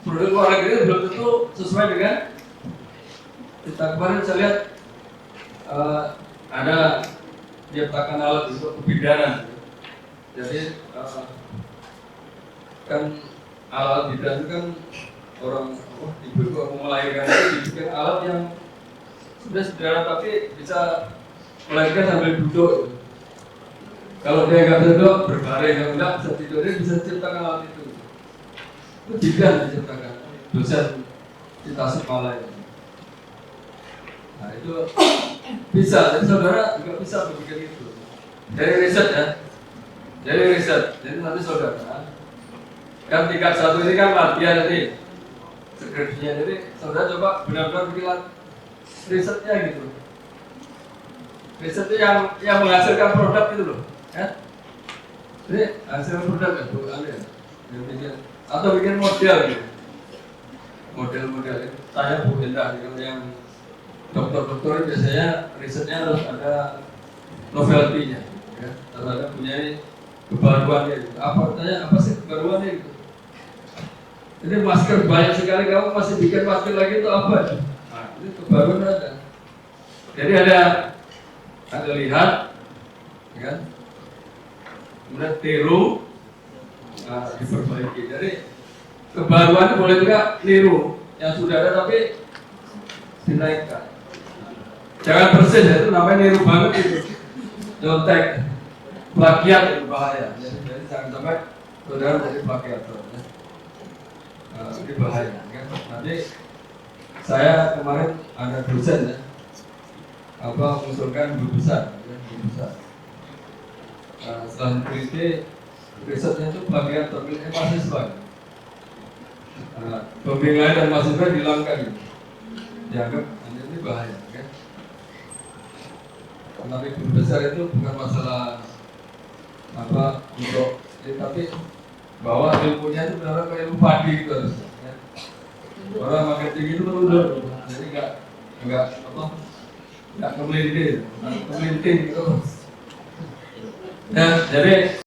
Produk luar negeri belum tentu sesuai dengan kita. Kemarin saya lihat ada menciptakan alat untuk kebidanan. Jadi kan alat bidan itu kan orang ibu mau melahirkan itu dibikin alat yang sudah sederhana tapi bisa melahirkan sambil duduk. Kalau dia nggak duduk berbaring, kalau nggak bisa tidur, dia bisa ciptakan alat itu. Itu bidan diciptakan dosen di Tasikmalaya. Nah itu bisa, jadi saudara juga bisa berpikir itu. Dari riset ya. Jadi nanti saudara kan tingkat 1 ini kan latihan ini skripsinya, jadi saudara coba benar-benar bikin risetnya gitu. Risetnya yang menghasilkan produk itu loh, ya. Jadi hasil produk kan bukan ya. Atau bikin model gitu. Model-model itu. Saya Bu Indah yang dokter-dokter biasanya risetnya harus ada novelty-nya, ya. Harus ada punya kebaruannya itu. Apa sih kebaruannya itu? Jadi masker banyak sekali, kamu masih bikin masker lagi itu apa? Nah, itu kebaruan ada. Jadi ada lihat, ya kan? Kemudian tiru, diperbaiki. Jadi kebaruan boleh juga niru yang sudah ada tapi dinaikkan. Jangan persis, itu namanya niru banget itu. Nyontek, plagiat itu bahaya. Jadi jangan sampai saudara jadi plagiator. Ya. Ini bahaya. Kan? Nanti saya kemarin ada dosen ya, mengusulkan guru besar. Setelah meneliti risetnya itu plagiator milik mahasiswa. Pembimbingan dan mahasiswa dihilangkan. Dianggap ini bahaya. Kan? Tapi guru besar itu bukan masalah untuk tapi bahwa ilmunya itu benar kayak ilmu padi gitu harusnya. Ya. Orang makin tinggi itu menurun, jadi nggak kemelinting gitu. Ya, jadi